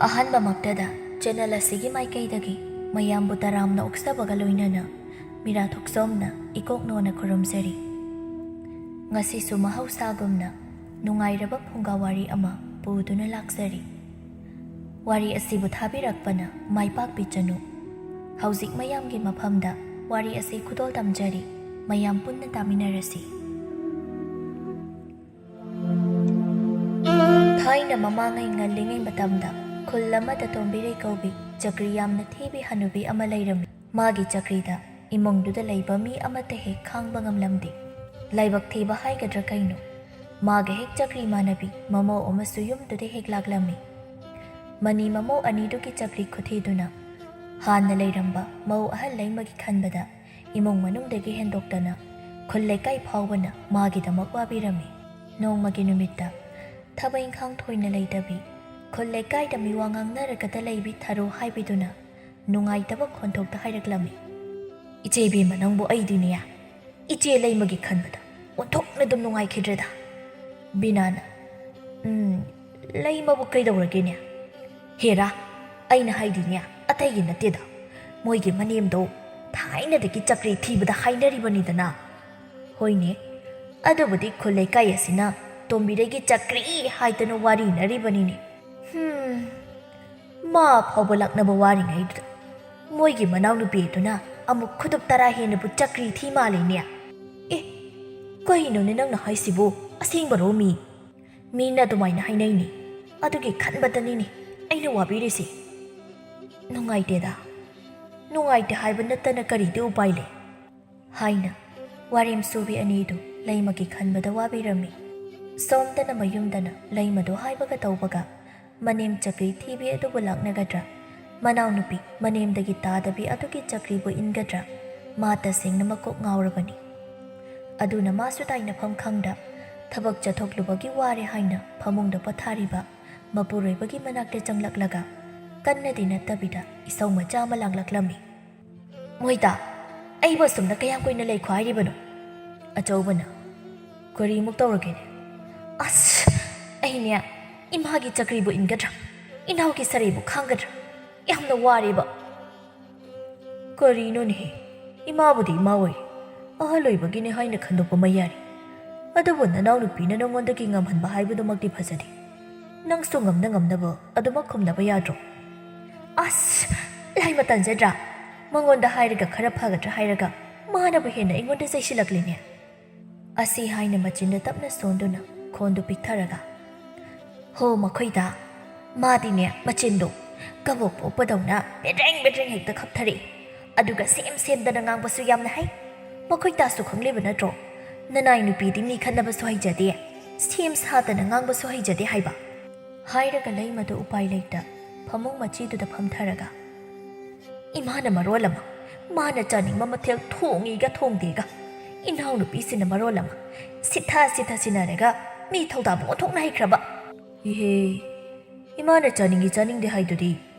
ꯑꯍꯥꯟꯕꯃꯛꯇꯗ channel ꯑꯁꯤꯒꯤ ꯃꯥꯏꯀꯩꯗꯒꯤ ꯃꯌꯥꯝꯕꯨ ꯇꯔꯥꯝꯅ ꯑꯣꯛꯆꯕꯒ ꯂꯣꯏꯅꯅ ꯃꯤꯔꯥ ꯊꯣꯛꯆꯣꯝꯅ ꯏꯀꯣꯛꯅꯣꯅ ꯈꯨꯔꯨꯝꯖꯔꯤ꯫ ꯉꯁꯤꯁꯨ ꯃꯍꯧꯁꯥꯒꯨꯝꯅ ꯅꯨꯡꯉꯥꯏꯔꯕ ꯐꯨꯡꯒꯥ ꯋꯥꯔꯤ ꯑꯃ ꯄꯨꯗꯨꯅ ꯂꯥꯛꯆꯔꯤ꯫ ꯋꯥꯔꯤ ꯑꯁꯤꯕꯨ ꯊꯥꯕꯤꯔꯛꯄꯅ ꯃꯥꯏꯄꯥꯛꯄꯤ ꯆꯅꯨ꯫ ꯍꯧꯖꯤꯛ ꯃꯌꯥꯝꯒꯤ ꯃꯐꯝꯗ ꯋꯥꯔꯤ ꯑꯁꯤ ꯈꯨꯗꯣꯜ ꯇꯝꯖꯔꯤ꯫ ꯃꯌꯥꯝ ꯄꯨꯟꯅ ꯇꯥꯃꯤꯟꯅꯔꯁꯤ꯫ ꯊꯥꯏꯅ ꯃꯃꯥꯡꯉꯩ ꯉꯜꯂꯤꯉꯩ ꯃꯇꯝꯗ ꯈꯨꯜ ꯑꯃꯗ ꯇꯣꯝꯕꯤꯔꯩ ꯀꯧꯕꯤ ꯆꯀ꯭ꯔꯤ ꯌꯥꯝꯅ ꯊꯤꯕꯤ ꯍꯅꯨꯕꯤ ꯑꯃ ꯂꯩꯔꯝꯃꯤ꯫ ꯃꯥꯒꯤ ꯆꯀ꯭ꯔꯤꯗ ꯏꯃꯨꯡꯗꯨꯗ ꯂꯩꯕ ꯃꯤ ꯑꯃꯠꯇ ꯍꯦꯛ ꯈꯥꯡꯕ ꯉꯝꯂꯝꯗꯦ꯫ ꯂꯥꯏꯕꯛ ꯊꯤꯕ ꯍꯥꯏꯒꯗ꯭ꯔꯥ ꯀꯩꯅꯣ, ꯃꯥꯒ ꯍꯦꯛ ꯆꯀ꯭ꯔꯤ ꯃꯥꯟꯅꯕꯤ ꯃꯃꯧ ꯑꯃꯁꯨ ꯌꯨꯝꯗꯨꯗ ꯍꯦꯛ ꯂꯥꯛꯂꯝꯃꯤ꯫ ꯃꯅꯤ ꯃꯃꯧ ꯑꯅꯤꯗꯨꯒꯤ ꯆꯀ꯭ꯔꯤ ꯈꯨꯊꯤꯗꯨꯅ ꯍꯥꯟꯅ ꯂꯩꯔꯝꯕ ꯃꯧ ꯑꯍꯜ ꯂꯩꯃꯒꯤ ꯈꯟꯕꯗ ꯏꯃꯨꯡ ꯃꯅꯨꯡꯗꯒꯤ ꯍꯦꯟꯗꯣꯛꯇꯅ ꯈꯨꯜ ꯂꯩꯀꯥꯏ ꯐꯥꯎꯕꯅ ꯃꯥꯒꯤꯗꯃꯛ ꯋꯥꯕꯤꯔꯝꯃꯤ꯫ ꯅꯣꯡꯃꯒꯤ ꯅꯨꯃꯤꯠꯇ ꯊꯕꯛ ꯏꯪꯈꯥꯡ ꯊꯣꯏꯅ ꯂꯩꯇꯕꯤ ꯈꯨꯜ ꯂꯩꯀꯥꯏꯗ ꯃꯤꯋꯥ ꯉꯥꯡꯅꯔꯒꯗ ꯂꯩꯕꯤ ꯊꯔꯣ ꯍꯥꯏꯕꯤꯗꯨꯅ ꯅꯨꯡꯉꯥꯏꯇꯕ ꯈꯣꯟꯊꯣꯛꯇ ꯍꯥꯏꯔꯛꯂꯝꯃꯤ꯫ "ꯏꯆꯦ ꯏꯕꯦꯝꯃ, ꯅꯪꯕꯨ ꯑꯩꯗꯤꯅꯦ ꯏꯆꯦ ꯂꯩꯃꯒꯤ ꯈꯟꯕꯗ ꯑꯣꯟꯊꯣꯛꯅ ꯑꯗꯨꯝ ꯅꯨꯡꯉꯥꯏꯈꯤꯗ꯭ꯔꯦꯗ." ꯕꯤꯅꯥꯅ "ꯂꯩꯃꯕꯨ ꯀꯩꯗꯧꯔꯒꯦꯅꯦ? ꯍꯦꯔꯥ, ꯑꯩꯅ ꯍꯥꯏꯗꯤꯅꯦ ꯑꯇꯩꯒꯤ ꯅꯠꯇꯦꯗ, ꯃꯣꯏꯒꯤ ꯃꯅꯦꯝꯗꯣ ꯊꯥꯏꯅꯗꯒꯤ ꯆꯀ꯭ꯔꯤ ꯊꯤꯕꯗ ꯍꯥꯏꯅꯔꯤꯕꯅꯤꯗꯅ." "ꯍꯣꯏꯅꯦ, ꯑꯗꯨꯕꯨꯗꯤ ꯈꯨꯜ ꯂꯩꯀꯥꯏ ꯑꯁꯤꯅ ꯇꯣꯝꯕꯤꯔꯩꯒꯤ ꯆꯀ꯭ꯔꯤ ꯍꯥꯏꯗꯅ ꯋꯥꯔꯤꯅꯔꯤꯕꯅꯤꯅꯦ꯫ ꯃꯥ ꯐꯥꯎꯕ ꯂꯥꯛꯅꯕ ꯋꯥꯔꯤꯉꯩꯗꯨꯗ ꯃꯣꯏꯒꯤ ꯃꯅꯥꯎꯅꯨꯄꯤꯗꯨꯅ ꯑꯃꯨꯛ ꯈꯨꯗꯨꯞ ꯇꯔꯥ ꯍꯦꯟꯅꯕꯨ ꯆꯀ꯭ꯔꯤ ꯊꯤ ꯃꯥꯜꯂꯤꯅꯦ." "ꯑꯦ, ꯀꯩꯅꯣꯅꯦ ꯅꯪꯅ ꯍꯥꯏꯁꯤꯕꯨ? ꯑꯁꯦꯡꯕꯔꯣ ꯃꯤ? ꯃꯤꯅ ꯑꯗꯨꯃꯥꯏꯅ ꯍꯥꯏꯅꯩꯅꯤ, ꯑꯗꯨꯒꯤ ꯈꯟꯕꯗꯅꯤꯅꯦ ꯑꯩꯅ ꯋꯥꯕꯤꯔꯤꯁꯤ." "ꯅꯨꯡꯉꯥꯏꯇꯦꯗ, ꯅꯨꯡꯉꯥꯏꯇꯦ ꯍꯥꯏꯕ ꯅꯠꯇꯅ ꯀꯔꯤꯗꯤ ꯎꯄꯥꯏ ꯂꯩ?" ꯍꯥꯏꯅ ꯋꯥꯔꯦꯝ ꯁꯨꯕꯤ ꯑꯅꯤꯗꯨ ꯂꯩꯃꯒꯤ ꯈꯟꯕꯗ ꯋꯥꯕꯤꯔꯝꯃꯤ꯫ ꯁꯣꯝꯗꯅ ꯃꯌꯨꯝꯗꯅ ꯂꯩꯃꯗꯣ ꯍꯥꯏꯕꯒ ꯇꯧꯕꯒ ꯃꯅꯦꯝ ꯆꯀ꯭ꯔꯤ ꯊꯤꯕꯤ ꯑꯗꯨꯕꯨ ꯂꯥꯛꯅꯒꯗ꯭ꯔꯥ, ꯃꯅꯥꯎꯅꯨꯄꯤ ꯃꯅꯦꯝꯗꯒꯤ ꯇꯥꯗꯕꯤ ꯑꯗꯨꯒꯤ ꯆꯀ꯭ꯔꯤꯕꯨ ꯏꯟꯒꯗ꯭ꯔꯥ, ꯃꯥ ꯇꯁꯦꯡꯅ ꯃꯀꯣꯛ ꯉꯥꯎꯔꯕꯅꯤ꯫ ꯑꯗꯨꯅ ꯃꯥꯁꯨ ꯇꯥꯏꯅꯐꯝ ꯈꯪꯗ ꯊꯕꯛ ꯆꯠꯊꯣꯛꯂꯨꯕꯒꯤ ꯋꯥꯔꯦ ꯍꯥꯏꯅ ꯐꯃꯨꯡꯗ ꯄꯣꯊꯥꯔꯤꯕ ꯃꯄꯨꯔꯣꯏꯕꯒꯤ ꯃꯅꯥꯛꯇ ꯆꯪꯂꯛꯂꯒ ꯀꯟꯅꯗꯤ ꯅꯠꯇꯕꯤꯗ ꯏꯁꯧ ꯃꯆꯥ ꯑꯃ ꯂꯥꯡꯂꯛꯂꯝꯃꯤ꯫ "ꯃꯣꯏꯇꯥ, ꯑꯩꯕꯨ ꯑꯁꯨꯝꯅ ꯀꯌꯥꯝ ꯀꯨꯏꯅ ꯂꯩꯈꯣ ꯍꯥꯏꯔꯤꯕꯅꯣ?" ꯑꯆꯧꯕꯅ "ꯀꯔꯤꯃꯨꯛ ꯇꯧꯔꯒꯦꯅꯦ?" "ꯑꯁ, ꯑꯩꯅꯦ ꯏꯃꯥꯒꯤ ꯆꯀ꯭ꯔꯤꯕꯨ ꯏꯟꯒꯗ꯭ꯔꯥ, ꯏꯅꯥꯎꯒꯤ ꯁꯔꯩꯕꯨ ꯈꯥꯡꯒꯗ꯭ꯔꯥ, ꯌꯥꯝꯅ ꯋꯥꯔꯦꯕ." "ꯀꯔꯤꯅꯣꯅꯦꯍꯦ, ꯏꯃꯥꯕꯨꯗꯤ ꯏꯃꯥ ꯑꯣꯏꯔꯤ, ꯑꯍꯜ ꯑꯣꯏꯕꯒꯤꯅꯦ ꯍꯥꯏꯅ ꯈꯟꯗꯣꯛꯄ ꯃꯌꯥꯔꯤ. ꯑꯗꯨꯕꯨ ꯅꯅꯥꯎꯅꯨꯄꯤꯅ ꯅꯉꯣꯟꯗꯒꯤ ꯉꯝꯍꯟꯕ ꯍꯥꯏꯕꯗꯨꯃꯛꯇꯤ ꯐꯖꯗꯦ. ꯅꯪꯁꯨ ꯉꯝꯅ ꯉꯝꯅꯕ ꯑꯗꯨꯃꯛ ꯈꯨꯝꯅꯕ ꯌꯥꯗ꯭ꯔꯣ?" "ꯑꯁ, ꯂꯥꯏꯃ ꯇꯟꯖꯗ꯭ꯔꯥ, ꯃꯉꯣꯟꯗ ꯍꯥꯏꯔꯒ ꯈꯔ ꯐꯒꯗ꯭ꯔꯥ ꯍꯥꯏꯔꯒ ꯃꯥꯅꯕꯨ ꯍꯦꯟꯅ ꯑꯩꯉꯣꯟꯗ ꯆꯩꯁꯤꯜꯂꯛꯂꯤꯅꯦ." ꯑꯁꯤ ꯍꯥꯏꯅ ꯃꯆꯤꯟꯗ ꯇꯞꯅ ꯁꯣꯟꯗꯨꯅ ꯈꯣꯟꯗꯨ ꯄꯤꯛꯊꯔꯒ "ꯍꯣ ꯃꯈꯣꯏꯗ, ꯃꯥꯗꯤꯅꯦ ꯃꯆꯤꯟꯗꯣ ꯀꯕꯣꯛ ꯄꯣꯛꯄꯗꯧꯅ ꯕꯦꯗ꯭ꯔꯦꯡ ꯕꯦꯗ꯭ꯔꯦꯡ ꯍꯦꯛꯇ ꯈꯞꯊꯔꯛꯏ. ꯑꯗꯨꯒ ꯁꯦꯝꯗꯅ ꯉꯥꯡꯕꯁꯨ ꯌꯥꯝꯅ ꯍꯩ. ꯃꯈꯣꯏꯇꯥꯁꯨ ꯈꯪꯂꯤꯕ ꯅꯠꯇ꯭ꯔꯣ, ꯅꯅꯥꯏ ꯅꯨꯄꯤꯗꯤ ꯃꯤ ꯈꯠꯅꯕꯁꯨ ꯍꯩꯖꯗꯦ, ꯁꯦꯝ ꯁꯥꯗꯅ ꯉꯥꯡꯕꯁꯨ ꯍꯩꯖꯗꯦ ꯍꯥꯏꯕ." ꯍꯥꯏꯔꯒ ꯂꯩꯃꯗꯨ ꯎꯄꯥꯏ ꯂꯩꯇ ꯐꯃꯨꯡ ꯃꯆꯤꯗꯨꯗ ꯐꯝꯊꯔꯒ "ꯏꯃꯥꯅ ꯃꯔꯣꯜ ꯑꯃ ꯃꯥꯅ ꯆꯥꯅꯤꯡꯕ ꯃꯊꯦꯜ ꯊꯣꯡꯉꯤꯒ ꯊꯣꯡꯗꯦꯒ, ꯏꯅꯥꯎꯅꯨꯄꯤꯁꯤꯅ ꯃꯔꯣꯜ ꯑꯃ ꯁꯤꯊ ꯁꯤꯟꯅꯔꯒ ꯃꯤ ꯊꯧꯗꯥꯕ ꯑꯣꯟꯊꯣꯛꯅ ꯍꯩꯈ꯭ꯔꯕ." "ꯏꯍꯦ, ꯏꯃꯥꯅ ꯆꯥꯅꯤꯡꯉꯤ ꯆꯥꯅꯤꯡꯗꯦ ꯍꯥꯏꯗꯨꯗꯤ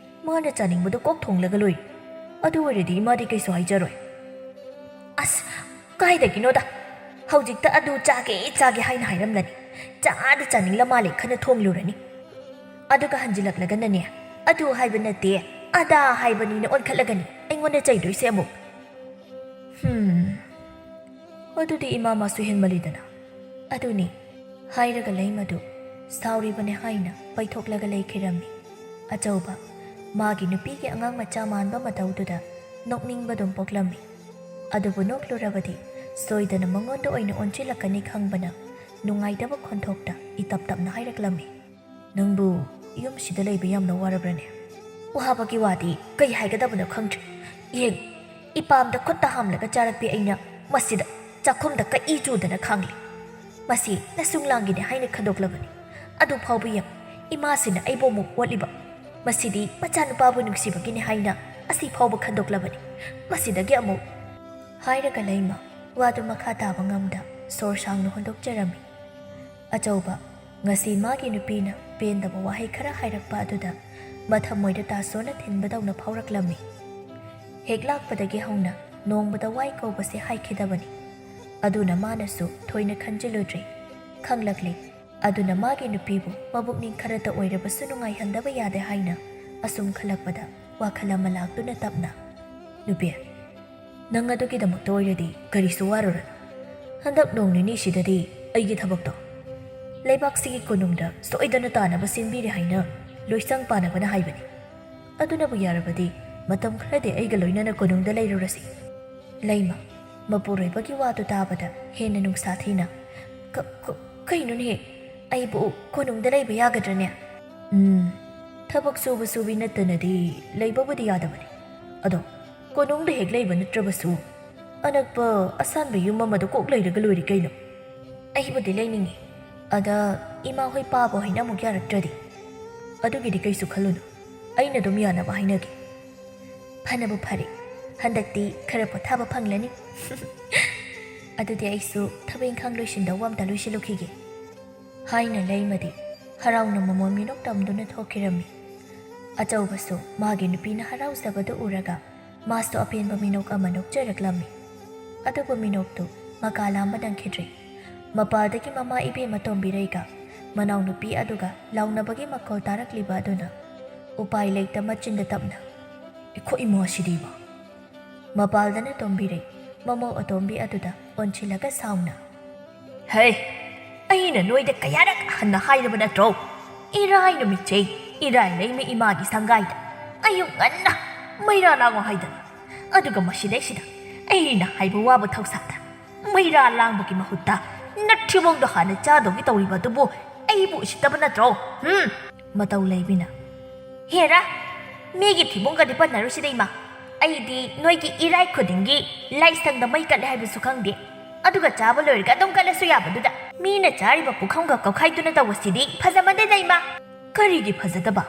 ꯃꯥꯅ ꯆꯥꯅꯤꯡꯕꯗꯣ ꯀꯣꯛ ꯊꯣꯡꯂꯒ ꯂꯣꯏꯔꯦ. ꯑꯗꯨ ꯑꯣꯏꯔꯗꯤ ꯏꯃꯥꯗꯤ ꯀꯩꯁꯨ ꯍꯥꯏꯖꯔꯣꯏ." "ꯑꯁ, ꯀꯥꯏꯗꯒꯤꯅꯣꯗ, ꯍꯧꯖꯤꯛꯇ ꯑꯗꯨ ꯆꯥꯒꯦ ꯍꯥꯏꯅ ꯍꯥꯏꯔꯝꯂꯅꯤ, ꯆꯥꯗ ꯆꯥꯅꯤꯡꯂ ꯃꯥꯜꯂꯦ ꯈꯟꯅ ꯊꯣꯡꯂꯨꯔꯅꯤ. ꯑꯗꯨꯒ ꯍꯟꯖꯤꯜꯂꯛꯂꯒꯅꯅꯦ ꯑꯗꯨ ꯍꯥꯏꯕ ꯅꯠꯇꯦ ꯑꯗꯥ ꯍꯥꯏꯕꯅꯤꯅ ꯑꯣꯟꯈꯠꯂꯒꯅꯤ ꯑꯩꯉꯣꯟꯗ ꯆꯩꯗꯣꯏꯁꯦ ꯑꯃꯨꯛ." "ꯑꯗꯨꯗꯤ ꯏꯃꯥ ꯃꯥꯁꯨ ꯍꯦꯟꯃꯜꯂꯤꯗꯅ." "ꯑꯗꯨꯅꯤ." ꯍꯥꯏꯔꯒ ꯂꯩꯃꯗꯨ ꯁꯥꯎꯔꯤꯕꯅꯦ ꯍꯥꯏꯅ ꯄꯩꯊꯣꯛꯂꯒ ꯂꯩꯈꯤꯔꯝꯃꯤ꯫ ꯑꯆꯧꯕ ꯃꯥꯒꯤ ꯅꯨꯄꯤꯒꯤ ꯑꯉꯥꯡ ꯃꯆꯥ ꯃꯥꯟꯕ ꯃꯇꯧꯗꯨꯗ ꯅꯣꯛꯅꯤꯡꯕꯗꯨꯝ ꯄꯣꯛꯂꯝꯃꯤ꯫ ꯑꯗꯨꯕꯨ ꯅꯣꯛꯂꯨꯔꯕꯗꯤ ꯁꯣꯏꯗꯅ ꯃꯉꯣꯟꯗ ꯑꯣꯏꯅ ꯑꯣꯟꯁꯤꯜꯂꯛꯀꯅꯤ ꯈꯪꯕꯅ ꯅꯨꯡꯉꯥꯏꯇꯕ ꯈꯣꯟꯊꯣꯛꯇ ꯏꯇꯞ ꯇꯞꯅ ꯍꯥꯏꯔꯛꯂꯝꯃꯤ꯫ "ꯅꯪꯕꯨ ꯌꯨꯝꯁꯤꯗ ꯂꯩꯕ ꯌꯥꯝꯅ ꯋꯥꯔꯕ꯭ꯔꯅꯦ?" "ꯋꯥꯕꯒꯤ ꯋꯥꯗꯤ ꯀꯩ ꯍꯥꯏꯒꯗꯕꯅꯣ ꯈꯪꯗ꯭ꯔꯦ. ꯌꯦꯡ, ꯏꯄꯥꯝꯗ ꯈꯨꯠꯇ ꯍꯥꯝꯂꯒ ꯆꯥꯔꯛꯄꯤ ꯑꯩꯅ ꯃꯁꯤꯗ ꯆꯥꯛꯈꯨꯝꯗ ꯀꯛꯏ ꯆꯨꯗꯅ ꯈꯥꯡꯂꯤ. ꯃꯁꯤ ꯅꯁꯨꯡꯂꯥꯡꯒꯤꯅꯦ ꯍꯥꯏꯅ ꯈꯟꯗꯣꯛꯂꯕꯅꯤ. ꯑꯗꯨ ꯐꯥꯎꯕ ꯌꯦꯡ, ꯏꯃꯥꯁꯤꯅ ꯑꯩꯕꯨ ꯑꯃꯨꯛ ꯑꯣꯠꯂꯤꯕ. ꯃꯁꯤꯗꯤ ꯃꯆꯥꯅꯨꯄꯥꯕꯨ ꯅꯨꯡꯁꯤꯕꯒꯤꯅꯦ ꯍꯥꯏꯅ ꯑꯁꯤ ꯐꯥꯎꯕ ꯈꯟꯗꯣꯛꯂꯕꯅꯤ. ꯃꯁꯤꯗꯒꯤ ꯑꯃꯨꯛ..." ꯍꯥꯏꯔꯒ ꯂꯩꯃ ꯋꯥꯗꯨ ꯃꯈꯥ ꯇꯥꯕ ꯉꯝꯗ ꯁꯣꯔ ꯁꯥꯡꯅ ꯍꯣꯟꯗꯣꯛꯆꯔꯝꯃꯤ꯫ ꯑꯆꯧꯕ ꯉꯁꯤ ꯃꯥꯒꯤ ꯅꯨꯄꯤꯅ ꯄꯦꯟꯗꯕ ꯋꯥꯍꯩ ꯈꯔ ꯍꯥꯏꯔꯛꯄ ꯑꯗꯨꯗ ꯃꯊꯃꯣꯏꯗ ꯇꯥꯁꯣꯅ ꯊꯤꯟꯕꯗꯧꯅ ꯐꯥꯎꯔꯛꯂꯝꯃꯤ꯫ ꯍꯦꯛ ꯂꯥꯛꯄꯗꯒꯤ ꯍꯧꯅ ꯅꯣꯡꯃꯗ ꯋꯥꯏ ꯀꯧꯕꯁꯦ ꯍꯥꯏꯈꯤꯗꯕꯅꯤ꯫ ꯑꯗꯨꯅ ꯃꯥꯅꯁꯨ ꯊꯣꯏꯅ ꯈꯟꯖꯤꯜꯂꯨꯗ꯭ꯔꯦ꯫ ꯈꯪꯂꯛꯂꯤ ꯑꯗꯨꯅ ꯃꯥꯒꯤ ꯅꯨꯄꯤꯕꯨ ꯃꯕꯨꯛꯅꯤꯡ ꯈꯔꯇ ꯑꯣꯏꯔꯕꯁꯨ ꯅꯨꯡꯉꯥꯏꯍꯟꯗꯕ ꯌꯥꯗꯦ ꯍꯥꯏꯅ ꯑꯁꯨꯝ ꯈꯜꯂꯛꯄꯗ ꯋꯥꯈꯜ ꯑꯃ ꯂꯥꯛꯇꯨꯅ ꯇꯞꯅ, ꯅꯨꯄꯤ, ꯅꯪ ꯑꯗꯨꯒꯤꯗꯃꯛꯇ ꯑꯣꯏꯔꯗꯤ ꯀꯔꯤꯁꯨ ꯋꯥꯔꯨꯔꯅꯨ. ꯍꯟꯗꯛ ꯅꯣꯡ ꯅꯤꯅꯤꯁꯤꯗꯗꯤ ꯑꯩꯒꯤ ꯊꯕꯛꯇꯣ ꯂꯩꯕꯥꯛꯁꯤꯒꯤ ꯀꯣꯅꯨꯡꯗ ꯁꯣꯏꯗꯅ ꯇꯥꯅꯕ ꯁꯤꯟꯕꯤꯔꯦ ꯍꯥꯏꯅ ꯂꯣꯏꯁꯪ ꯄꯥꯅꯕꯅ ꯍꯥꯏꯕꯅꯤ. ꯑꯗꯨꯅꯕꯨ ꯌꯥꯔꯕꯗꯤ ꯃꯇꯝ ꯈꯔꯗꯤ ꯑꯩꯒ ꯂꯣꯏꯅꯅ ꯀꯣꯅꯨꯡꯗ ꯂꯩꯔꯨꯔꯁꯤ. ꯂꯩꯃ ꯃꯄꯨꯔꯣꯏꯕꯒꯤ ꯋꯥꯗꯨ ꯇꯥꯕꯗ ꯍꯦꯟꯅ ꯅꯨꯡꯁꯥ ꯊꯤꯅ, ꯀꯩꯅꯣꯅꯦ, ꯑꯩꯕꯨ ꯀꯣꯅꯨꯡꯗ ꯂꯩꯕ ꯌꯥꯒꯗ꯭ꯔꯅꯦ? ꯊꯕꯛ ꯁꯨꯕꯤ ꯅꯠꯇꯅꯗꯤ ꯂꯩꯕꯕꯨꯗꯤ ꯌꯥꯗꯕꯅꯤ. ꯑꯗꯣ ꯀꯣꯅꯨꯡꯗ ꯍꯦꯛ ꯂꯩꯕ ꯅꯠꯇ꯭ꯔꯕꯁꯨ ꯑꯅꯛꯄ ꯑꯁꯥꯟꯕ ꯌꯨꯝ ꯑꯃꯗ ꯀꯣꯛ ꯂꯩꯔꯒ ꯂꯣꯏꯔꯤ ꯀꯩꯅꯣ. ꯑꯩꯕꯨꯗꯤ ꯂꯩꯅꯤꯡꯉꯤ. ꯑꯗ ꯏꯃꯥ ꯍꯣꯏ ꯄꯥꯕ ꯍꯣꯏꯅ ꯑꯃꯨꯛ ꯌꯥꯔꯛꯇ꯭ꯔꯗꯤ ꯑꯗꯨꯒꯤꯗꯤ ꯀꯩꯁꯨ ꯈꯜꯂꯨꯅꯨ. ꯑꯩꯅ ꯑꯗꯨꯝ ꯌꯥꯅꯕ ꯍꯥꯏꯅꯒꯦ. ꯐꯅꯕꯨ ꯐꯔꯦ. ꯍꯟꯗꯛꯇꯤ ꯈꯔ ꯄꯣꯊꯥꯕ ꯐꯪꯂꯅꯤ. ꯑꯗꯨꯗꯤ ꯑꯩꯁꯨ ꯊꯕꯛ ꯏꯪꯈꯥꯡ ꯂꯣꯏꯁꯤꯟꯗꯧꯕ ꯑꯝꯇ ꯂꯣꯏꯁꯤꯜꯂꯨꯈꯤꯒꯦ ꯍꯥꯏꯅ ꯂꯩꯃꯗꯤ ꯍꯔꯥꯎꯅ ꯃꯃꯣꯟ ꯃꯤꯅꯣꯛ ꯇꯝꯗꯨꯅ ꯊꯣꯛꯈꯤꯔꯝꯃꯤ. ꯑꯆꯧꯕꯁꯨ ꯃꯥꯒꯤ ꯅꯨꯄꯤꯅ ꯍꯔꯥꯎꯖꯕꯗꯨ ꯎꯔꯒ ꯃꯥꯁꯨ ꯑꯄꯦꯟꯕ ꯃꯤꯅꯣꯛ ꯑꯃ ꯅꯣꯛꯆꯔꯛꯂꯝꯃꯤ. ꯑꯗꯨꯕꯨ ꯃꯤꯅꯣꯛꯇꯨ ꯃꯀꯥ ꯂꯥꯝꯕ ꯅꯪꯈꯤꯗ꯭ꯔꯦ. ꯃꯄꯥꯗꯒꯤ ꯃꯃꯥ ꯏꯕꯦꯝꯃ ꯇꯣꯝꯕꯤꯔꯩꯒ ꯃꯅꯥꯎꯅꯨꯄꯤ ꯑꯗꯨꯒ ꯂꯥꯎꯅꯕꯒꯤ ꯃꯈꯣꯜ ꯇꯥꯔꯛꯂꯤꯕ ꯑꯗꯨꯅ ꯎꯄꯥꯏ ꯂꯩꯇ ꯃꯆꯤꯟꯗ ꯇꯞꯅ, ꯑꯩꯈꯣꯏ ꯏꯃꯥꯁꯤꯗꯤꯕ. ꯃꯄꯥꯜꯗꯅ ꯇꯣꯝꯕꯤꯔꯩ ꯃꯃꯧ ꯑꯇꯣꯝꯕꯤ ꯑꯗꯨꯗ ꯑꯣꯟꯁꯤꯜꯂꯒ ꯁꯥꯎꯅ, ꯍꯩ, ꯑꯩꯅ ꯅꯣꯏꯗ ꯀꯌꯥꯔꯛ ꯍꯟꯅ ꯍꯥꯏꯔꯕ ꯅꯠꯇ꯭ꯔꯣ? ꯏꯔꯥꯏ ꯅꯨꯃꯤꯠꯁꯦ ꯏꯔꯥꯏ ꯂꯩꯃ ꯏꯃꯥꯒꯤ ꯁꯪꯒꯥꯏꯗ ꯑꯌꯨꯛ ꯉꯟꯅ ꯃꯩꯔꯥ ꯂꯥꯡꯉꯣ ꯍꯥꯏꯗꯅ, ꯑꯗꯨꯒ ꯃꯁꯤꯗꯩꯁꯤꯗ ꯑꯩꯅ ꯍꯥꯏꯕ ꯋꯥꯕ ꯊꯧꯁꯥꯗ ꯃꯩꯔꯥ ꯂꯥꯡꯕꯒꯤ ꯃꯍꯨꯠꯇ ꯅꯠꯊꯤꯕꯣꯡꯗꯣ ꯍꯥꯟꯅ ꯆꯥꯗꯧꯒꯤ ꯇꯧꯔꯤꯕ ꯑꯗꯨꯕꯨ ꯑꯩꯕꯨ ꯎꯁꯤꯠꯇꯕ ꯅꯠꯇ꯭ꯔꯣ? ꯃꯇꯧ ꯂꯩꯕꯤꯅ, ꯍꯦꯔꯥ, ꯃꯤꯒꯤ ꯊꯤꯕꯣꯡꯒꯗꯤ ꯄꯟꯅꯔꯨꯁꯤꯗ ꯏꯃꯥ. ꯑꯩꯗꯤ ꯅꯣꯏꯒꯤ ꯏꯔꯥꯏ ꯈꯨꯗꯤꯡꯒꯤ ꯂꯥꯏꯁꯪꯗ ꯃꯩ ꯀꯠꯂꯦ ꯍꯥꯏꯕꯁꯨ ꯈꯪꯗꯦ. ꯑꯗꯨꯒ ꯆꯥꯕ ꯂꯣꯏꯔꯒ ꯑꯗꯨꯝ ꯀꯠꯂꯁꯨ ꯌꯥꯕꯗꯨꯗ ꯃꯤꯅ ꯆꯥꯔꯤꯕ ꯄꯨꯈꯝꯒ ꯀꯧꯈꯥꯏꯗꯨꯅ ꯇꯧꯕꯁꯤꯗꯤ ꯐꯖꯃꯟꯗꯦꯗ ꯏꯃꯥ. ꯀꯔꯤꯒꯤ ꯐꯖꯗꯕ?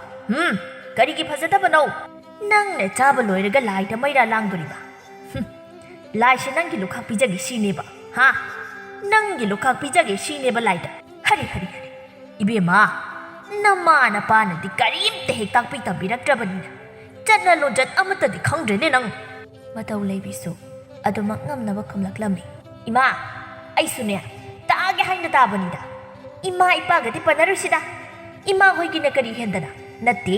ꯀꯔꯤꯒꯤ ꯐꯖꯗꯕꯅꯣ? ꯅꯪꯅ ꯆꯥꯕ ꯂꯣꯏꯔꯒ ꯂꯥꯏꯗ ꯃꯩꯔꯥ ꯂꯥꯡꯗꯣꯔꯤꯕ. ꯂꯥꯏꯁꯦ ꯅꯪꯒꯤ ꯂꯨꯈꯥꯛ ꯄꯤꯖꯒꯦ ꯁꯤꯅꯦꯕ, ꯍꯥ? ꯅꯪꯒꯤ ꯂꯨꯈꯥꯛ ꯄꯤꯖꯒꯦ ꯁꯤꯅꯦꯕ ꯂꯥꯏꯗ. ꯍꯔꯤ. ꯏꯕꯦꯝꯃ, ꯅꯃꯥ ꯅꯄꯥꯅꯗꯤ ꯀꯔꯤꯝꯇ ꯍꯦꯛ ꯇꯥꯛꯄꯤ ꯇꯝꯕꯤꯔꯛꯇ꯭ꯔꯕꯅꯤꯅ ꯆꯠꯅ ꯂꯣꯟꯆꯠ ꯑꯃꯠꯇꯗꯤ ꯈꯪꯗ꯭ꯔꯦꯅꯦ ꯅꯪ. ꯃꯇꯧ ꯂꯩꯕꯤꯁꯨ ꯑꯗꯨꯃꯛ ꯉꯝꯅꯕ ꯈꯨꯝꯂꯛꯂꯝꯃꯤ. ꯏꯃꯥ, ꯑꯩꯁꯨꯅꯦ ꯇꯥꯒꯦ ꯍꯥꯏꯅ ꯇꯥꯕꯅꯤꯗ. ꯏꯃꯥ ꯏꯄꯥꯒꯗꯤ ꯄꯟꯅꯔꯨꯁꯤꯗ. ꯏꯃꯥ ꯍꯣꯏꯒꯤꯅ ꯀꯔꯤ ꯍꯦꯟꯗꯅ? ꯅꯠꯇꯦ,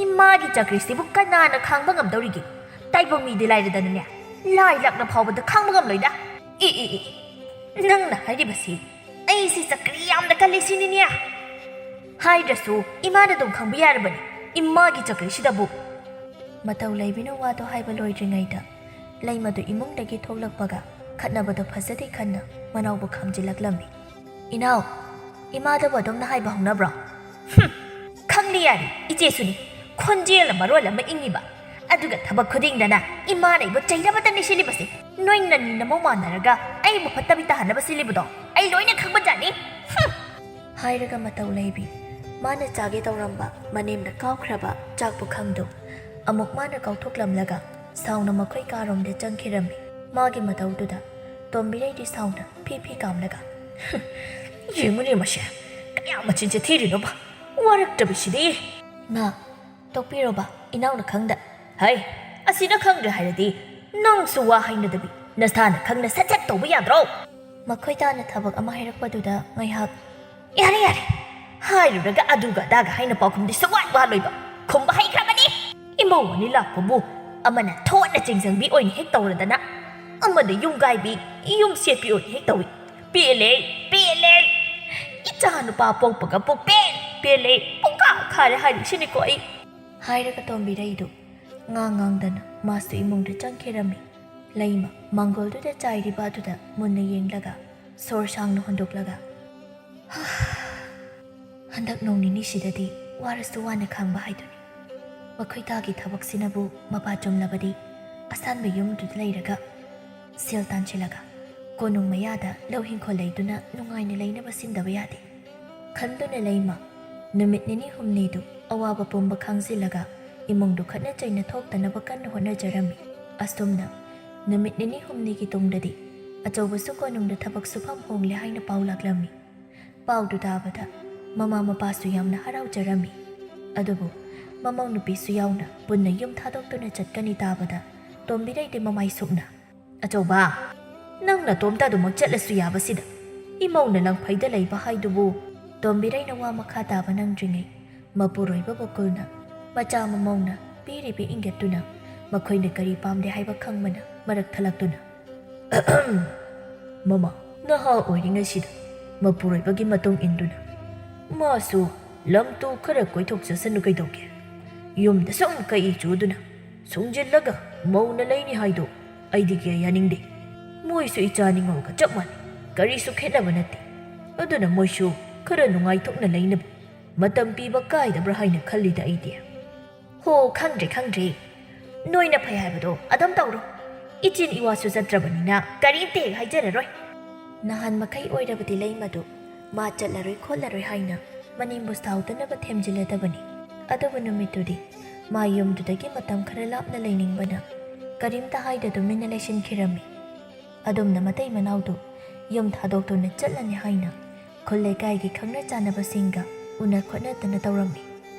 ꯏꯃꯥꯒꯤ ꯆꯀ꯭ꯔꯤꯁꯤꯕꯨ ꯀꯅꯥꯅ ꯈꯥꯡꯕ ꯉꯝꯗꯧꯔꯤꯒꯦ? ꯇꯥꯏꯕꯪ ꯃꯤꯗꯤ ꯂꯥꯏꯔꯗꯅꯅꯦ ꯂꯥꯏ ꯂꯥꯛꯅ ꯐꯥꯎꯕꯗ ꯈꯥꯡꯕ ꯉꯝꯂꯣꯏꯗ. ꯅꯪꯅ ꯍꯥꯏꯔꯤꯕꯁꯤ ꯑꯩꯁꯤ ꯆꯀ꯭ꯔꯤ ꯌꯥꯝꯅ ꯀꯜꯂꯤ ꯁꯤꯅꯤꯅꯦ. ꯍꯥꯏꯗ꯭ꯔꯁꯨ ꯏꯃꯥꯅ ꯑꯗꯨꯝ ꯈꯪꯕ ꯌꯥꯔꯕꯅꯤ ꯏꯃꯥꯒꯤ ꯆꯀ꯭ꯔꯤꯁꯤꯗꯕꯨ. ꯃꯇꯧ ꯂꯩꯕꯤꯅ ꯋꯥꯗꯣ ꯍꯥꯏꯕ ꯂꯣꯏꯗ꯭ꯔꯤꯉꯩꯗ ꯂꯩꯃꯗꯨ ꯏꯃꯨꯡꯗꯒꯤ ꯊꯣꯛꯂꯛꯄꯒ ꯈꯠꯅꯕꯗꯣ ꯐꯖꯗꯦ ꯈꯟꯅ ꯃꯅꯥꯎꯕꯨ ꯈꯥꯝꯖꯤꯜꯂꯛꯂꯝꯃꯤ. ꯏꯅꯥꯎ, ꯏꯃꯥꯗꯕꯨ ꯑꯗꯨꯝꯅ ꯍꯥꯏꯕ ꯍꯧꯅꯕ꯭ꯔꯣ? ꯈꯪꯗꯦ ꯌꯥꯔꯦ, ꯏꯆꯦꯁꯨꯅꯤ. ꯈꯣꯟꯖꯦꯜ ꯃꯔꯣꯜ ꯑꯃ ꯏꯪꯉꯤꯕ, ꯑꯗꯨꯒ ꯊꯕꯛ ꯈꯨꯗꯤꯡꯗꯅ ꯏꯃꯥꯅ ꯑꯩꯕꯨ ꯆꯩꯅꯕꯇꯅꯤ ꯁꯤꯜꯂꯤꯕꯁꯦ. ꯅꯣꯏ ꯅꯅꯤ ꯅꯃꯧ ꯃꯥꯟꯅꯔꯒ ꯑꯩꯕꯨ ꯐꯠꯇꯕꯤ ꯇꯥꯍꯟꯅꯕ ꯁꯤꯜꯂꯤꯕꯗꯣ ꯑꯩ ꯂꯣꯏꯅ ꯈꯪꯕꯖꯥꯠꯅꯤ. ꯍꯥꯏꯔꯒ ꯃꯇꯧ ꯂꯩꯕꯤ ꯃꯥꯅ ꯆꯥꯒꯦ ꯇꯧꯔꯝꯕ ꯃꯅꯦꯝꯅ ꯀꯥꯎꯈ꯭ꯔꯕ ꯆꯥꯛ ꯄꯨꯈꯝꯗꯨ ꯑꯃꯨꯛ ꯃꯥꯅ ꯀꯥꯎꯊꯣꯛꯂꯝꯂꯒ ꯁꯥꯎꯅ ꯃꯈꯣꯏ ꯀꯥꯔꯣꯝꯗ ꯆꯪꯈꯤꯔꯝꯃꯤ. ꯃꯥꯒꯤ ꯃꯇꯧꯗꯨꯗ ꯇꯣꯝꯕꯤꯔꯩꯗꯤ ꯁꯥꯎꯅ ꯐꯤ ꯀꯥꯝꯂꯒ, ꯌꯦꯡꯉꯨꯅꯦ ꯃꯁꯦ, ꯀꯌꯥ ꯃꯆꯤꯟꯁꯦ ꯊꯤꯔꯤꯅꯣꯕ, ꯋꯥꯔꯛꯇꯕꯤꯁꯤꯗꯤ. ꯃꯥ, ꯇꯣꯛꯄꯤꯔꯣꯕ, ꯏꯅꯥꯎꯅ ꯈꯪꯗ. ꯍꯩ, ꯑꯁꯤꯅ ꯈꯪꯗ꯭ꯔꯦ ꯍꯥꯏꯔꯗꯤ ꯅꯪꯁꯨ ꯋꯥ ꯍꯩꯅꯗꯕꯤ ꯅꯁꯥꯅ ꯈꯪꯅ ꯁꯠ ꯇꯧꯕ ꯌꯥꯗ꯭ꯔꯣ? ꯃꯈꯣꯏ ꯇꯥꯅ ꯊꯕꯛ ꯑꯃ ꯍꯥꯏꯔꯛꯄꯗꯨꯗ ꯉꯥꯏꯍꯥꯛ, ꯌꯥꯔꯦ, ꯍꯥꯏꯔꯨꯔꯒ ꯑꯗꯨꯒ ꯑꯗꯥꯒ ꯍꯥꯏꯅ ꯄꯥꯎꯈꯨꯝꯗꯤ ꯁꯨꯡꯋꯥꯠ ꯋꯥꯠꯂꯣꯏꯕ. ꯈꯨꯝꯕ ꯍꯩꯈ꯭ꯔꯕꯅꯤ. ꯏꯃꯧ ꯑꯅꯤ ꯂꯥꯛꯄꯕꯨ ꯑꯃꯅ ꯊꯣꯠꯅ ꯆꯤꯡꯖꯪꯕꯤ ꯑꯣꯏꯅ ꯍꯦꯛ ꯇꯧꯔꯗꯅ ꯑꯃꯅ ꯌꯨꯝꯒꯥꯏꯕꯤ ꯌꯨꯝ ꯁꯦꯠꯄꯤ ꯑꯣꯏꯅ ꯍꯦꯛ ꯇꯧꯏ. ꯄꯦꯜꯂꯦ. ꯏꯆꯥ ꯅꯨꯄꯥ ꯄꯣꯛꯄꯒ ꯄꯦꯜꯂꯦ, ꯈꯥꯔꯦ ꯍꯥꯏꯔꯤꯁꯤꯅꯤꯀꯣ ꯑꯩ. ꯍꯥꯏꯔꯒ ꯇꯣꯝꯕꯤꯔꯩꯗꯨ ꯉꯥꯡꯗꯅ ꯃꯥꯁꯨ ꯏꯃꯨꯡꯗ ꯆꯪꯈꯤꯔꯝꯃꯤ. ꯂꯩꯃ ꯃꯪꯒꯣꯜꯗꯨꯗ ꯆꯥꯏꯔꯤꯕ ꯑꯗꯨꯗ ꯃꯨꯟꯅ ꯌꯦꯡꯂꯒ ꯁꯣꯔ ꯁꯥꯡꯅ ꯍꯣꯟꯗꯣꯛꯂꯒ, ꯍꯟꯗꯛ ꯅꯣꯡ ꯅꯤꯅꯤꯁꯤꯗꯗꯤ ꯋꯥꯔꯁꯨ ꯋꯥꯅ ꯈꯥꯡꯕ ꯍꯥꯏꯗꯨꯅꯤ. ꯃꯈꯣꯏ ꯇꯥꯒꯤ ꯊꯕꯛꯁꯤꯅꯕꯨ ꯃꯄꯥ ꯆꯨꯝꯂꯕꯗꯤ ꯑꯁꯥꯟꯕ ꯌꯨꯝꯗꯨꯗ ꯂꯩꯔꯒ ꯁꯦꯜ ꯇꯥꯟꯁꯤꯜꯂꯒ ꯀꯣꯅꯨꯡ ꯃꯌꯥꯗ ꯂꯧ ꯍꯤꯡꯈꯣꯜ ꯂꯩꯗꯨꯅ ꯅꯨꯡꯉꯥꯏꯅ ꯂꯩꯅꯕ ꯁꯤꯟꯗꯕ ꯌꯥꯗꯦ ꯈꯟꯗꯨꯅ ꯂꯩꯃ ꯅꯨꯃꯤꯠ ꯅꯤꯅꯤ ꯍꯨꯝꯅꯤꯗꯨ ꯑꯋꯥꯕ ꯄꯨꯝꯕ ꯈꯥꯡꯖꯤꯜꯂꯒ ꯏꯃꯨꯡꯗꯨ ꯈꯠꯅ ꯆꯩꯅ ꯊꯣꯛꯇꯅꯕ ꯀꯟꯅ ꯍꯣꯠꯅꯖꯔꯝꯃꯤ. ꯑꯁꯨꯝꯅ ꯅꯨꯃꯤꯠ ꯅꯤꯅꯤ ꯍꯨꯝꯅꯤꯒꯤ ꯇꯨꯡꯗꯗꯤ ꯑꯆꯧꯕꯁꯨ ꯀꯣꯅꯨꯡꯗ ꯊꯕꯛ ꯁꯨꯐꯝ ꯍꯣꯡꯂꯦ ꯍꯥꯏꯅ ꯄꯥꯎ ꯂꯥꯛꯂꯝꯃꯤ. ꯄꯥꯎꯗꯨ ꯇꯥꯕꯗ ꯃꯃꯥ ꯃꯄꯥꯁꯨ ꯌꯥꯝꯅ ꯍꯔꯥꯎꯖꯔꯝꯃꯤ. ꯑꯗꯨꯕꯨ ꯃꯃꯧ ꯅꯨꯄꯤꯁꯨ ꯌꯥꯎꯅ ꯄꯨꯟꯅ ꯌꯨꯝ ꯊꯥꯗꯣꯛꯇꯨꯅ ꯆꯠꯀꯅꯤ ꯇꯥꯕꯗ ꯇꯣꯝꯕꯤꯔꯩꯗꯤ ꯃꯃꯥꯏ ꯁꯨꯛꯅ, ꯑꯆꯧꯕ, ꯅꯪ ꯅꯇꯣꯝꯇ ꯑꯗꯨꯃꯛ ꯆꯠꯂꯁꯨ ꯌꯥꯕꯁꯤꯗ ꯏꯃꯧꯅ ꯂꯪꯐꯩꯗ ꯂꯩꯕ ꯍꯥꯏꯗꯨꯕꯨ ꯇꯣꯝꯕꯤꯔꯩꯅ ꯋꯥ ꯃꯈꯥ ꯇꯥꯕ ꯅꯪꯗ꯭ꯔꯤꯉꯩ ꯃꯄꯨꯔꯣꯏꯕ ꯕꯣꯀꯨꯜꯅ ꯃꯆꯥ ꯃꯃꯧꯅ ꯄꯤꯔꯤꯕ ꯏꯪꯒꯤꯠꯇꯨꯅ ꯃꯈꯣꯏꯅ ꯀꯔꯤ ꯄꯥꯝꯗꯦ ꯍꯥꯏꯕ ꯈꯪꯕꯅ ꯃꯔꯛ ꯊꯠꯂꯛꯇꯨꯅ ꯃꯃꯥ ꯅꯍꯥ ꯑꯣꯏꯔꯤꯉꯩꯁꯤꯗ ꯃꯄꯨꯔꯣꯏꯕꯒꯤ ꯃꯇꯨꯡ ꯏꯟꯗꯨꯅ ꯃꯥꯁꯨ ꯂꯝꯇꯨ ꯈꯔ ꯀꯣꯏꯊꯣꯛꯆꯁꯅꯨ ꯀꯩꯗꯧꯒꯦ ꯌꯨꯝꯗ ꯁꯨꯝ ꯀꯛꯏ ꯆꯨꯗꯨꯅ ꯁꯨꯡꯖꯤꯜꯂꯒ ꯃꯧꯅ ꯂꯩꯅꯤ ꯍꯥꯏꯗꯣ ꯑꯩꯗꯤ ꯀꯌꯥ ꯌꯥꯅꯤꯡꯗꯦ ꯃꯣꯏꯁꯨ ꯏꯆꯥꯅꯤꯉꯣꯜꯒ ꯆꯞ ꯃꯥꯟꯅꯩ ꯀꯔꯤꯁꯨ ꯈꯦꯠꯅꯕ ꯅꯠꯇꯦ ꯑꯗꯨꯅ ꯃꯣꯏꯁꯨ ꯈꯔ ꯅꯨꯡꯉꯥꯏꯊꯣꯛꯅ ꯂꯩꯅꯕ ꯃꯇꯝ ꯄꯤꯕ ꯀꯥꯏꯗꯕ꯭ꯔꯥ ꯍꯥꯏꯅ ꯈꯜꯂꯤꯗ ꯑꯩꯗꯤ ꯍꯣ ꯈꯪꯗ꯭ꯔꯦ ꯅꯣꯏꯅ ꯐꯩ ꯍꯥꯏꯕꯗꯣ ꯑꯗꯨꯝ ꯇꯧꯔꯣ ꯏꯆꯤꯟ ꯏꯋꯥꯁꯨ ꯆꯠꯇ꯭ꯔꯕꯅꯤꯅ ꯀꯔꯤꯝꯇ ꯍꯦꯛ ꯍꯥꯏꯖꯔꯔꯣꯏ ꯅꯍꯥꯟ ꯃꯈꯩ ꯑꯣꯏꯔꯕꯗꯤ ꯂꯩ ꯃꯗꯨ ꯃꯥ ꯆꯠꯂꯔꯣꯏ ꯈꯣꯠꯂꯔꯣꯏ ꯍꯥꯏꯅ ꯃꯅꯤꯡꯕꯨ ꯁꯥꯎꯗꯅꯕ ꯊꯦꯝꯖꯤꯜꯂꯗꯕꯅꯤ ꯑꯗꯨꯕꯨ ꯅꯨꯃꯤꯠꯇꯨꯗꯤ ꯃꯥ ꯌꯨꯝꯗꯨꯗꯒꯤ ꯃꯇꯝ ꯈꯔ ꯂꯥꯞꯅ ꯂꯩꯅꯤꯡꯕꯅ ꯀꯔꯤꯝꯇ ꯍꯥꯏꯗ ꯇꯨꯃꯤꯟꯅ ꯂꯩꯁꯤꯟꯈꯤꯔꯝꯃꯤ ꯑꯗꯨꯝꯅ ꯃꯇꯩ ꯃꯅꯥꯎꯗꯨ ꯌꯨꯝ ꯊꯥꯗꯣꯛꯇꯨꯅ ꯆꯠꯂꯅꯤ ꯍꯥꯏꯅ ꯈꯨꯜ ꯂꯩꯀꯥꯏꯒꯤ ꯈꯪꯅ ꯆꯥꯟꯅꯕꯁꯤꯡꯒ ꯎꯅ ꯈꯣꯠꯅꯗꯅ ꯇꯧꯔꯝꯃꯤ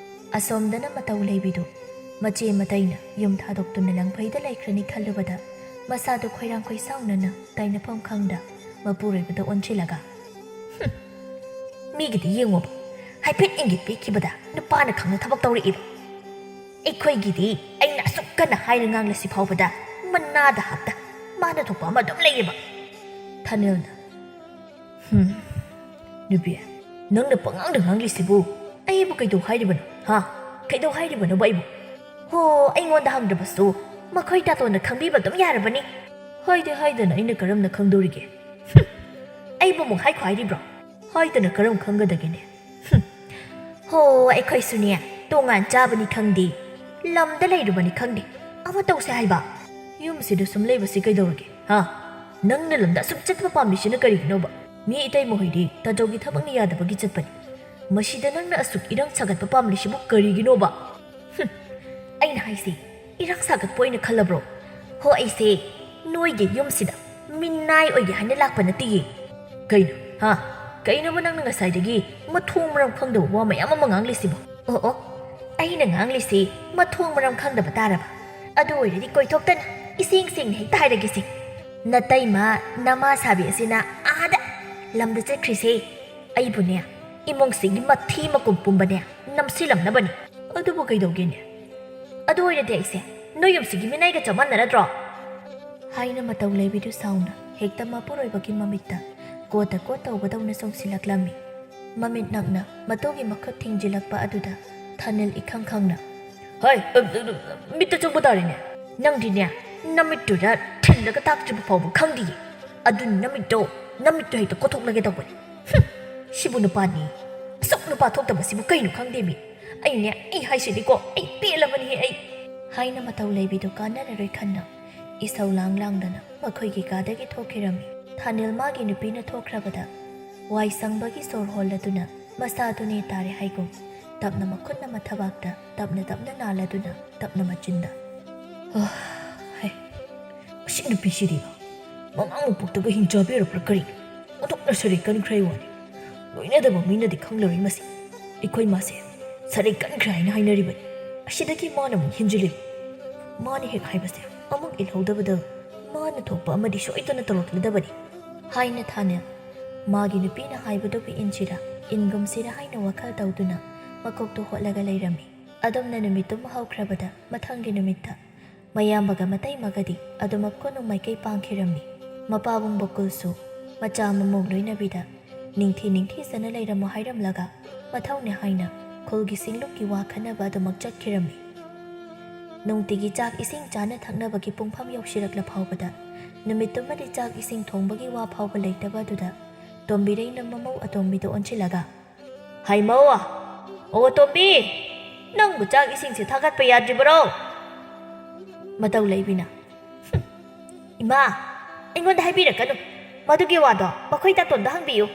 ꯑꯁꯣꯝꯗꯅ ꯃꯇꯧ ꯂꯩꯕꯤꯗꯨ ꯃꯆꯦ ꯃꯇꯩꯅ ꯌꯨꯝ ꯊꯥꯗꯣꯛꯇꯨꯅ ꯂꯪꯐꯩꯗ ꯂꯩꯈ꯭ꯔꯅꯤ ꯈꯜꯂꯨꯕꯗ ꯃꯁꯥꯗꯨ ꯈꯣꯏꯔꯥꯡ ꯈꯣꯏꯁꯥꯎꯅꯅ ꯇꯥꯏꯅꯐꯝ ꯈꯪꯗ ꯃꯄꯨꯔꯣꯏꯕꯗ ꯑꯣꯟꯁꯤꯜꯂꯒ ꯃꯤꯒꯤꯗꯤ ꯌꯦꯡꯉꯣꯕ ꯍꯥꯏꯐꯦꯠ ꯏꯪꯒꯤꯠ ꯄꯤꯈꯤꯕꯗ ꯅꯨꯄꯥꯅ ꯈꯪꯅ ꯊꯕꯛ ꯇꯧꯔꯛꯏꯕ ꯑꯩꯈꯣꯏꯒꯤꯗꯤ ꯑꯩꯅ ꯑꯁꯨꯛ ꯀꯟꯅ ꯍꯥꯏꯔ ꯉꯥꯡꯂꯁꯤ ꯐꯥꯎꯕꯗ ꯃꯅꯥꯗ ꯍꯥꯞꯇ ꯃꯥꯅ ꯊꯣꯛꯄ ꯑꯃ ꯑꯗꯨꯝ ꯂꯩꯌꯦꯕ ꯊꯥꯅꯤꯜꯅ ꯅꯨꯄꯤ ꯅꯪꯅ ꯄꯉꯥꯡꯗ ꯉꯥꯡꯂꯤꯁꯤꯕꯨ ꯑꯩꯕꯨ ꯀꯩꯗꯧ ꯍꯥꯏꯔꯤꯕꯅꯣ ꯀꯩꯗꯧ ꯍꯥꯏꯔꯤꯕꯅꯣꯕ ꯑꯩꯕꯨ ꯍꯣ ꯑꯩꯉꯣꯟꯗ ꯍꯪꯗ꯭ꯔꯕꯁꯨ ꯃꯈꯣꯏ ꯇꯥꯇꯣꯟꯅ ꯈꯪꯕꯤꯕ ꯑꯗꯨꯝ ꯌꯥꯔꯕꯅꯤ ꯍꯥꯏꯗꯅ ꯑꯩꯅ ꯀꯔꯝꯅ ꯈꯪꯗꯧꯔꯤꯒꯦ ꯑꯩꯕꯨ ꯑꯃꯨꯛ ꯍꯥꯏꯈꯣ ꯍꯥꯏꯔꯤꯕ꯭ꯔꯣ ꯍꯥꯏꯗꯅ ꯀꯔꯝ ꯈꯪꯒꯗꯒꯦꯅꯦ ꯍꯣ ꯑꯩꯈꯣꯏꯁꯨꯅꯦ ꯇꯣꯉꯥꯟ ꯆꯥꯕꯅꯤ ꯈꯪꯗꯦ ꯂꯝꯗ ꯂꯩꯔꯨꯕꯅꯤ ꯈꯪꯗꯦ ꯑꯃ ꯇꯧꯁꯦ ꯍꯥꯏꯕ ꯌꯨꯝꯁꯤꯗ ꯁꯨꯝ ꯂꯩꯕꯁꯤ ꯀꯩꯗꯧꯔꯒꯦ ꯅꯪꯅ ꯂꯝꯗ ꯑꯁꯨꯛ ꯆꯠꯄ ꯄꯥꯝꯂꯤꯁꯤꯅ ꯀꯔꯤꯒꯤꯅꯣꯕ ꯃꯤ ꯏꯇꯩ ꯃꯈꯣꯏꯗꯤ ꯇꯥꯖꯧꯒꯤ ꯊꯕꯛꯅ ꯌꯥꯗꯕꯒꯤ ꯆꯠꯄꯅꯤ ꯃꯁꯤꯗ ꯅꯪꯅ ꯑꯁꯨꯛ ꯏꯔꯪ ꯁꯥꯒꯠꯄ ꯄꯥꯝꯂꯤꯁꯤꯕꯨ ꯀꯔꯤꯒꯤꯅꯣꯕ ꯑꯩꯅ ꯍꯥꯏꯁꯤ ꯏꯔꯪ ꯁꯥꯒꯠꯄ ꯑꯣꯏꯅ ꯈꯜꯂꯕ꯭ꯔꯣ ꯍꯣ ꯑꯩꯁꯦ ꯅꯣꯏꯒꯤ ꯌꯨꯝꯁꯤꯗ ꯃꯤꯅꯥꯏ ꯑꯣꯏꯒꯦ ꯍꯥꯏꯅ ꯂꯥꯛꯄ ꯅꯠꯇꯦꯌꯦ ꯀꯩꯅꯣꯕ ꯅꯪꯅ ꯉꯁꯥꯏꯗꯒꯤ ꯃꯊꯣꯡ ꯃꯔꯝ ꯈꯪꯗꯕ ꯋꯥ ꯃꯌꯥꯝ ꯑꯃ ꯉꯥꯡꯂꯤꯁꯤꯕꯣ ꯑꯣ ꯑꯩꯅ ꯉꯥꯡꯂꯤꯁꯤ ꯃꯊꯣꯡ ꯃꯔꯝ ꯈꯪꯗꯕ ꯇꯥꯔꯕ ꯑꯗꯨ ꯑꯣꯏꯔꯗꯤ ꯀꯣꯏꯊꯣꯛꯇꯅ ꯏꯁꯦꯡ ꯁꯦꯡꯅ ꯍꯦꯛꯇ ꯍꯥꯏꯔꯒꯦꯁꯤ ꯅꯇꯩꯃ ꯅꯃꯥ ꯁꯥꯕꯤ ꯑꯁꯤꯅ ꯑꯥꯗ ꯂꯝꯗ ꯆꯠꯈ꯭ꯔꯤꯁꯦ ꯑꯩꯕꯨꯅꯦ ꯏꯃꯨꯡꯁꯤꯒꯤ ꯃꯊꯤ ꯃꯀꯨꯝ ꯄꯨꯝꯕꯅꯦ ꯅꯝꯁꯤꯜꯂꯝꯅꯕꯅꯤ ꯑꯗꯨꯕꯨ ꯀꯩꯗꯧꯒꯦꯅꯦ ꯑꯗꯨ ꯑꯣꯏꯔꯗꯤ ꯑꯩꯁꯦ ꯅꯣꯏ ꯌꯨꯝꯁꯤꯒꯤ ꯃꯤꯅꯥꯏꯒ ꯆꯞ ꯃꯥꯟꯅꯔꯗ꯭ꯔꯣ ꯍꯥꯏꯅ ꯃꯇꯧ ꯂꯩꯕꯤꯗꯨ ꯁꯥꯎꯅ ꯍꯦꯛꯇ ꯃꯄꯨꯔꯣꯏꯕꯒꯤ ꯃꯃꯤꯠꯇ ꯀꯣꯠꯇ ꯀꯣꯠ ꯇꯧꯕꯗꯧꯅ ꯆꯣꯡꯁꯤꯜꯂꯛꯂꯝꯃꯤ ꯃꯃꯤꯠ ꯅꯛꯅ ꯃꯇꯨꯒꯤ ꯃꯈꯨꯠ ꯊꯤꯡꯖꯤꯜꯂꯛꯄ ꯑꯗꯨꯗ ꯊꯥꯅꯤꯜ ꯏꯈꯪ ꯈꯪꯅ ꯃꯤꯠꯇ ꯆꯣꯡꯕ ꯇꯥꯔꯦꯅꯦ ꯅꯪꯗꯤꯅꯦ ꯅꯃꯤꯠꯇꯨꯗ ꯊꯤꯜꯂꯒ ꯇꯥꯛꯇ꯭ꯔꯤꯕ ꯐꯥꯎꯕ ꯈꯪꯗꯤꯌꯦ ꯑꯗꯨꯅ ꯅꯃꯤꯠꯇꯣ ꯍꯦꯛꯇ ꯀꯣꯊꯣꯛꯂꯒꯦ ꯇꯧꯕꯅꯤ ꯁꯤꯕꯨ ꯅꯨꯄꯥꯅꯤ ꯑꯁꯨꯛ ꯅꯨꯄꯥ ꯊꯣꯛꯇꯕꯁꯤꯕꯨ ꯀꯩꯅꯣ ꯈꯪꯗꯦꯃꯤ ꯑꯩ ꯍꯥꯏꯁꯤꯗꯤꯀꯣ ꯑꯩ ꯄꯦꯜꯂꯕꯅꯤꯍꯦ ꯑꯩ ꯍꯥꯏꯅ ꯃꯇꯧ ꯂꯩꯕꯤꯗꯨ ꯀꯥꯟꯅꯔꯔꯣꯏ ꯈꯟꯅ ꯏꯁꯧ ꯂꯥꯡꯗꯅ ꯃꯈꯣꯏꯒꯤ ꯀꯥꯗꯒꯤ ꯊꯣꯛꯈꯤꯔꯝꯃꯤ ꯊꯥꯅꯤꯜ ꯃꯥꯒꯤ ꯅꯨꯄꯤꯅ ꯊꯣꯛꯈ꯭ꯔꯕꯗ ꯋꯥꯏ ꯁꯪꯕꯒꯤ ꯁꯣꯔ ꯍꯣꯜꯂꯗꯨꯅ ꯃꯁꯥꯗꯨ ꯅꯦ ꯇꯥꯔꯦ ꯍꯥꯏꯒꯨꯝ ꯇꯞꯅ ꯃꯈꯨꯠꯅ ꯃꯊꯕꯥꯛꯇ ꯇꯞꯅ ꯅꯥꯜꯂꯗꯨꯅ ꯇꯞꯅ ꯃꯆꯤꯟꯗ ꯑꯁꯤ ꯅꯨꯄꯤꯁꯤꯗꯤ ꯃꯃꯥ ꯃꯄꯣꯛꯇꯒ ꯍꯤꯡꯆꯥꯕꯤꯔꯛꯄ꯭ꯔꯥ ꯀꯔꯤ ꯑꯣꯟꯊꯣꯛꯅ ꯁꯔꯩ ꯀꯟꯈ꯭ꯔꯦ ꯋꯥꯅꯤ ꯂꯣꯏꯅꯗꯕ ꯃꯤꯅꯗꯤ ꯈꯪꯂꯔꯣꯏ ꯃꯁꯤ ꯑꯩꯈꯣꯏ ꯃꯥꯁꯦ ꯁꯔꯩ ꯀꯟꯈ꯭ꯔꯦ ꯍꯥꯏꯅ ꯍꯥꯏꯅꯔꯤꯕꯅꯤ ꯑꯁꯤꯗꯒꯤ ꯃꯥꯅ ꯑꯃꯨꯛ ꯍꯦꯟꯖꯤꯜꯂꯤꯕ ꯃꯥꯅ ꯍꯦꯛ ꯍꯥꯏꯕꯁꯦ ꯑꯃꯨꯛ ꯏꯜꯍꯧꯗꯕꯗ ꯃꯥꯅ ꯊꯣꯛꯄ ꯑꯃꯗꯤ ꯁꯣꯏꯗꯅ ꯇꯧꯔꯛꯂꯗꯕꯅꯤ ꯍꯥꯏꯅ ꯊꯥꯅꯤꯜ ꯃꯥꯒꯤ ꯅꯨꯄꯤꯅ ꯍꯥꯏꯕꯗꯨꯕꯨ ꯏꯟꯒꯨꯝꯁꯤꯔ ꯍꯥꯏꯅ ꯋꯥꯈꯜ ꯇꯧꯗꯨꯅ ꯃꯀꯣꯛꯇꯨ ꯍꯣꯠꯂꯒ ꯂꯩꯔꯝꯃꯤ ꯑꯗꯨꯝꯅ ꯅꯨꯃꯤꯠꯇꯨꯃ ꯍꯧꯈ꯭ꯔꯕꯗ ꯃꯊꯪꯒꯤ ꯅꯨꯃꯤꯠꯇ ꯃꯌꯥꯝꯕꯒ ꯃꯇꯩꯃꯒꯗꯤ ꯑꯗꯨꯃꯛ ꯀꯣꯅꯨꯡ ꯃꯥꯏꯀꯩ ꯄꯥꯡꯈꯤꯔꯝꯃꯤ ꯃꯄꯥꯕꯨꯡ ꯕꯀꯨꯜꯁꯨ ꯃꯆꯥ ꯃꯃꯧ ꯂꯣꯏꯅꯕꯤꯗ ꯅꯤꯡꯊꯤꯖꯅ ꯂꯩꯔꯝꯃꯣ ꯍꯥꯏꯔꯝꯂꯒ ꯃꯊꯧꯅꯦ ꯍꯥꯏꯅ ꯈꯨꯜꯒꯤ ꯁꯤꯡꯂꯨꯞꯀꯤ ꯋꯥ ꯈꯟꯅꯕ ꯑꯗꯨꯃꯛ ꯆꯠꯈꯤꯔꯝꯃꯤ ꯅꯨꯡꯇꯤꯒꯤ ꯆꯥꯛ ꯏꯁꯤꯡ ꯆꯥꯅ ꯊꯛꯅꯕꯒꯤ ꯄꯨꯡꯐꯝ ꯌꯧꯁꯤꯜꯂꯛꯂ ꯐꯥꯎꯕꯗ ꯅꯨꯃꯤꯠꯇꯨꯃꯗꯤ ꯆꯥꯛ ꯏꯁꯤꯡ ꯊꯣꯡꯕꯒꯤ ꯋꯥ ꯐꯥꯎꯕ ꯂꯩꯇꯕ ꯑꯗꯨꯗ ꯇꯣꯝꯕꯤꯔꯩꯅ ꯃꯃꯧ ꯑꯇꯣꯝꯕꯤꯗ ꯑꯣꯟꯁꯤꯜꯂꯒ ꯍꯩꯃꯧ ꯑꯣ ꯇꯣꯝꯕꯤ ꯅꯪꯕꯨ ꯆꯥꯛ ꯏꯁꯤꯡꯁꯦ ꯊꯥꯒꯠꯄ ꯌꯥꯗ꯭ꯔꯤꯕꯔꯣ ꯃꯇꯧ ꯂꯩꯕꯤꯅ ꯏꯃꯥ ꯑꯩꯉꯣꯟꯗ ꯍꯥꯏꯕꯤꯔꯛꯀꯅꯨ ꯃꯗꯨꯒꯤ ꯋꯥꯗꯣ ꯃꯈꯣꯏ ꯇꯥꯇꯣꯟꯗ ꯍꯪꯕꯤꯌꯨ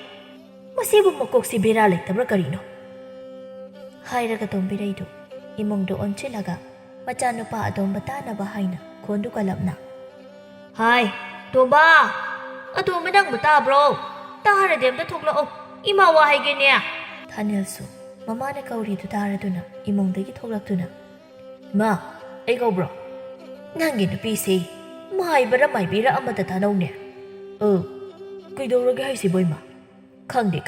ꯃꯁꯤꯕꯨ ꯃꯀꯣꯛꯁꯤ ꯕꯦꯔꯥ ꯂꯩꯇꯕ꯭ꯔꯥ ꯀꯔꯤꯅꯣ ꯍꯥꯏꯔꯒ ꯇꯣꯝꯕꯤꯔꯩꯗꯨ ꯏꯃꯨꯡꯗ ꯑꯣꯟꯁꯤꯜꯂꯒ ꯃꯆꯥꯅꯨꯄꯥ ꯑꯇꯣꯝꯕ ꯇꯥꯅꯕ ꯍꯥꯏꯅ ꯈꯣꯟꯗꯨ ꯀꯜꯂꯞꯅ ꯇꯣꯝꯕ ꯑꯇꯣꯝꯕ ꯅꯪꯕꯨ ꯇꯥꯕ꯭ꯔꯣ ꯇꯥꯔꯗꯤ ꯑꯝꯇ ꯊꯣꯛꯂꯛꯑꯣ ꯏꯃꯥ ꯋꯥ ꯍꯥꯏꯒꯦꯅꯦ ꯊꯥꯅꯤꯜꯁꯨ ꯃꯃꯥꯅ ꯀꯧꯔꯤꯗꯨ ꯇꯥꯔꯗꯨꯅ ꯏꯃꯨꯡꯗꯒꯤ ꯊꯣꯛꯂꯛꯇꯨꯅ ꯏꯃꯥ ꯑꯩ ꯀꯧꯕ꯭ꯔꯣ ꯅꯪꯒꯤ ꯅꯨꯄꯤꯁꯤ ꯃꯥꯏꯕꯔ ꯃꯥꯏꯕꯤꯔ ꯑꯃꯇ ꯇꯥꯅꯧꯅꯦ ꯀꯩꯗꯧꯔꯒꯦ ꯍꯥꯏꯁꯤꯕꯣ ꯏꯃꯥ ꯈꯪꯗꯦ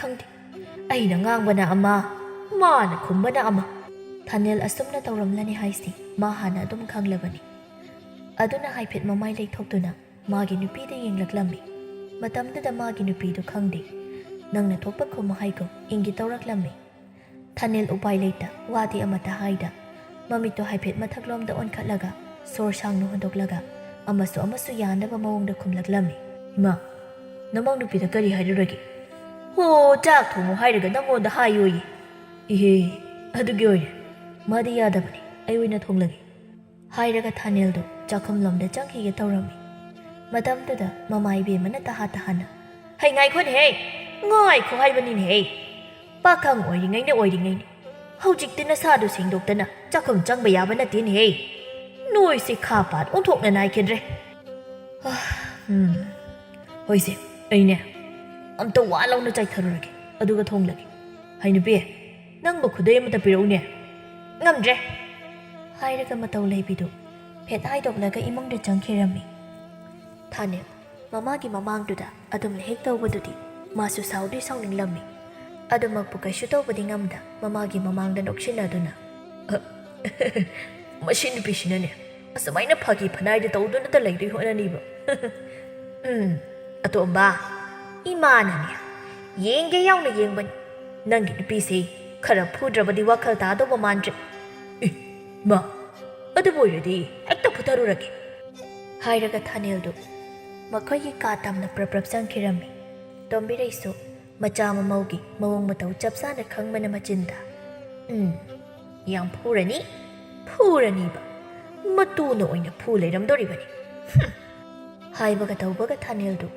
ꯑꯩꯅ ꯉꯥꯡꯕꯅ ꯑꯃ ꯃꯥꯅ ꯈꯨꯝꯕꯅ ꯑꯃ ꯊꯥꯅꯦꯜ ꯑꯁꯨꯝꯅ ꯇꯧꯔꯝꯂꯅꯤ ꯍꯥꯏꯁꯤ ꯃꯥ ꯍꯥꯟꯅ ꯑꯗꯨꯝ ꯈꯪꯂꯕꯅꯤ ꯑꯗꯨꯅ ꯍꯥꯏꯐꯦꯠ ꯃꯃꯥꯏ ꯂꯩꯊꯣꯛꯇꯨꯅ ꯃꯥꯒꯤ ꯅꯨꯄꯤꯗ ꯌꯦꯡꯂꯛꯂꯝꯃꯤ ꯃꯇꯝꯗꯨꯗ ꯃꯥꯒꯤ ꯅꯨꯄꯤꯗꯨ ꯈꯪꯗꯦ ꯅꯪꯅ ꯊꯣꯛꯄ ꯈꯨꯝꯃꯨ ꯍꯥꯏꯒꯣ ꯏꯪꯒꯤ ꯇꯧꯔꯛꯂꯝꯃꯤ ꯊꯥꯅꯦꯜ ꯎꯄꯥꯏ ꯂꯩꯇ ꯋꯥꯗꯤ ꯑꯃꯠꯇ ꯍꯥꯏꯗ ꯃꯃꯤꯠꯇꯣ ꯍꯥꯏꯐꯦꯠ ꯃꯊꯛꯂꯣꯝꯗ ꯑꯣꯟꯈꯠꯂꯒ ꯁꯣꯔ ꯁꯥꯡꯅ ꯍꯣꯟꯗꯣꯛꯂꯒ ꯑꯃꯁꯨ ꯌꯥꯅꯕ ꯃꯑꯣꯡꯗ ꯈꯨꯝꯂꯛꯂꯝꯃꯤ ꯏꯃꯥ ꯅꯃꯧ ꯅꯨꯄꯤꯗ ꯀꯔꯤ ꯍꯥꯏꯔꯨꯔꯒꯦ ꯍꯣ ꯆꯥꯛ ꯊꯣꯡꯉꯨ ꯍꯥꯏꯔꯒ ꯅꯪꯉꯣꯟꯗ ꯍꯥꯏꯌꯣꯌꯦ ꯏꯍꯦ ꯑꯗꯨꯒꯤ ꯑꯣꯏꯔꯦ ꯃꯥꯗꯤ ꯌꯥꯗꯕꯅꯤ ꯑꯩ ꯑꯣꯏꯅ ꯊꯣꯡꯂꯒꯦ ꯍꯥꯏꯔꯒ ꯊꯥꯅꯦꯜꯗꯣ ꯆꯥꯛꯈꯨꯝꯂꯣꯝꯗ ꯆꯪꯈꯤꯒꯦ ꯇꯧꯔꯝꯃꯤ ꯃꯇꯝꯗꯨꯗ ꯃꯃꯥ ꯏꯕꯦꯝꯃꯅ ꯇꯍꯥꯅ ꯍꯩ ꯉꯥꯏꯈꯣꯅꯦꯍꯦ ꯉꯥꯏꯈꯣ ꯍꯥꯏꯕꯅꯤꯅꯦꯍꯦ ꯄꯥꯈꯪ ꯑꯣꯏꯔꯤꯉꯩꯅꯦ ꯍꯧꯖꯤꯛꯇꯤ ꯅꯁꯥꯗꯣ ꯁꯦꯡꯗꯣꯛꯇꯅ ꯆꯥꯛꯈꯨꯝ ꯆꯪꯕ ꯌꯥꯕ ꯅꯠꯇꯦꯅꯦꯍꯦ ꯅꯣꯏꯁꯦ ꯈꯥ ꯄꯥꯠ ꯑꯣꯟꯊꯣꯛꯅ ꯅꯥꯏꯈꯤꯗ꯭ꯔꯦ ꯍꯣꯏꯁꯦ ꯑꯩꯅꯦ ꯑꯝꯇ ꯋꯥ ꯂꯥꯎꯅ ꯆꯥꯏꯊꯔꯨꯔꯒꯦ ꯑꯗꯨꯒ ꯊꯣꯡꯂꯒꯦ ꯍꯩ ꯅꯨꯄꯤ ꯅꯪꯕꯨ ꯈꯨꯗꯩ ꯑꯃꯇ ꯄꯤꯔꯛꯎꯅꯦ ꯉꯝꯗ꯭ꯔꯦ ꯍꯥꯏꯔꯒ ꯃꯇꯧ ꯂꯩꯕꯤꯗꯨ ꯐꯦꯠ ꯍꯥꯏꯗꯣꯛꯂꯒ ꯏꯃꯨꯡꯗ ꯆꯪꯈꯤꯔꯝꯃꯤ ꯊꯥꯅꯦꯜ ꯃꯃꯥꯒꯤ ꯃꯃꯥꯡꯗꯨꯗ ꯑꯗꯨꯝꯅ ꯍꯦꯛ ꯇꯧꯕꯗꯨꯗꯤ ꯃꯥꯁꯨ ꯁꯥꯎꯅꯤꯡꯂꯝꯃꯤ ꯑꯗꯨꯃꯛꯄꯨ ꯀꯩꯁꯨ ꯇꯧꯕꯗꯤ ꯉꯝꯗ ꯃꯃꯥꯒꯤ ꯃꯃꯥꯡꯗ ꯅꯣꯛꯁꯤꯟꯅꯗꯨꯅ ꯃꯁꯤ ꯅꯨꯄꯤꯁꯤꯅꯅꯦ ꯑꯁꯨꯃꯥꯏꯅ ꯐꯥꯒꯤ ꯐꯅꯥꯏꯗ ꯇꯧꯗꯨꯅꯇ ꯂꯩꯗꯣꯏ ꯍꯣꯠꯅꯅꯤꯕ ꯑꯇꯣꯝꯕ ꯏꯃꯥꯅꯅꯦ ꯌꯦꯡꯒꯦ ꯌꯥꯎꯅ ꯌꯦꯡꯕꯅꯤ ꯅꯪꯒꯤ ꯅꯨꯄꯤꯁꯦ ꯈꯔ ꯐꯨꯗ꯭ꯔꯕꯗꯤ ꯋꯥꯈꯜ ꯇꯥꯗꯧꯕ ꯃꯥꯟꯗ꯭ꯔꯦ ꯏꯃꯥ ꯑꯗꯨꯕꯨ ꯑꯣꯏꯔꯗꯤ ꯍꯦꯛꯇ ꯐꯨꯊꯔꯨꯔꯒꯦ ꯍꯥꯏꯔꯒ ꯊꯥꯅꯦꯜꯗꯨ ꯃꯈꯣꯏꯒꯤ ꯀꯥ ꯇꯝꯅ ꯄ꯭ꯔꯞ ꯆꯪꯈꯤꯔꯝꯃꯤ ꯇꯣꯝꯕꯤꯔꯩꯁꯨ ꯃꯆꯥ ꯃꯃꯧꯒꯤ ꯃꯑꯣꯡ ꯃꯇꯧ ꯆꯞ ꯆꯥꯅ ꯈꯪꯕꯅ ꯃꯆꯤꯟꯗ ꯌꯥꯝ ꯐꯨꯔꯅꯤꯕ ꯃꯇꯨꯅ ꯑꯣꯏꯅ ꯐꯨ ꯂꯩꯔꯝꯗꯣꯔꯤꯕꯅꯤ ꯍꯥꯏꯕꯒ ꯇꯧꯕꯒ ꯊꯥꯅꯦꯜꯗꯨ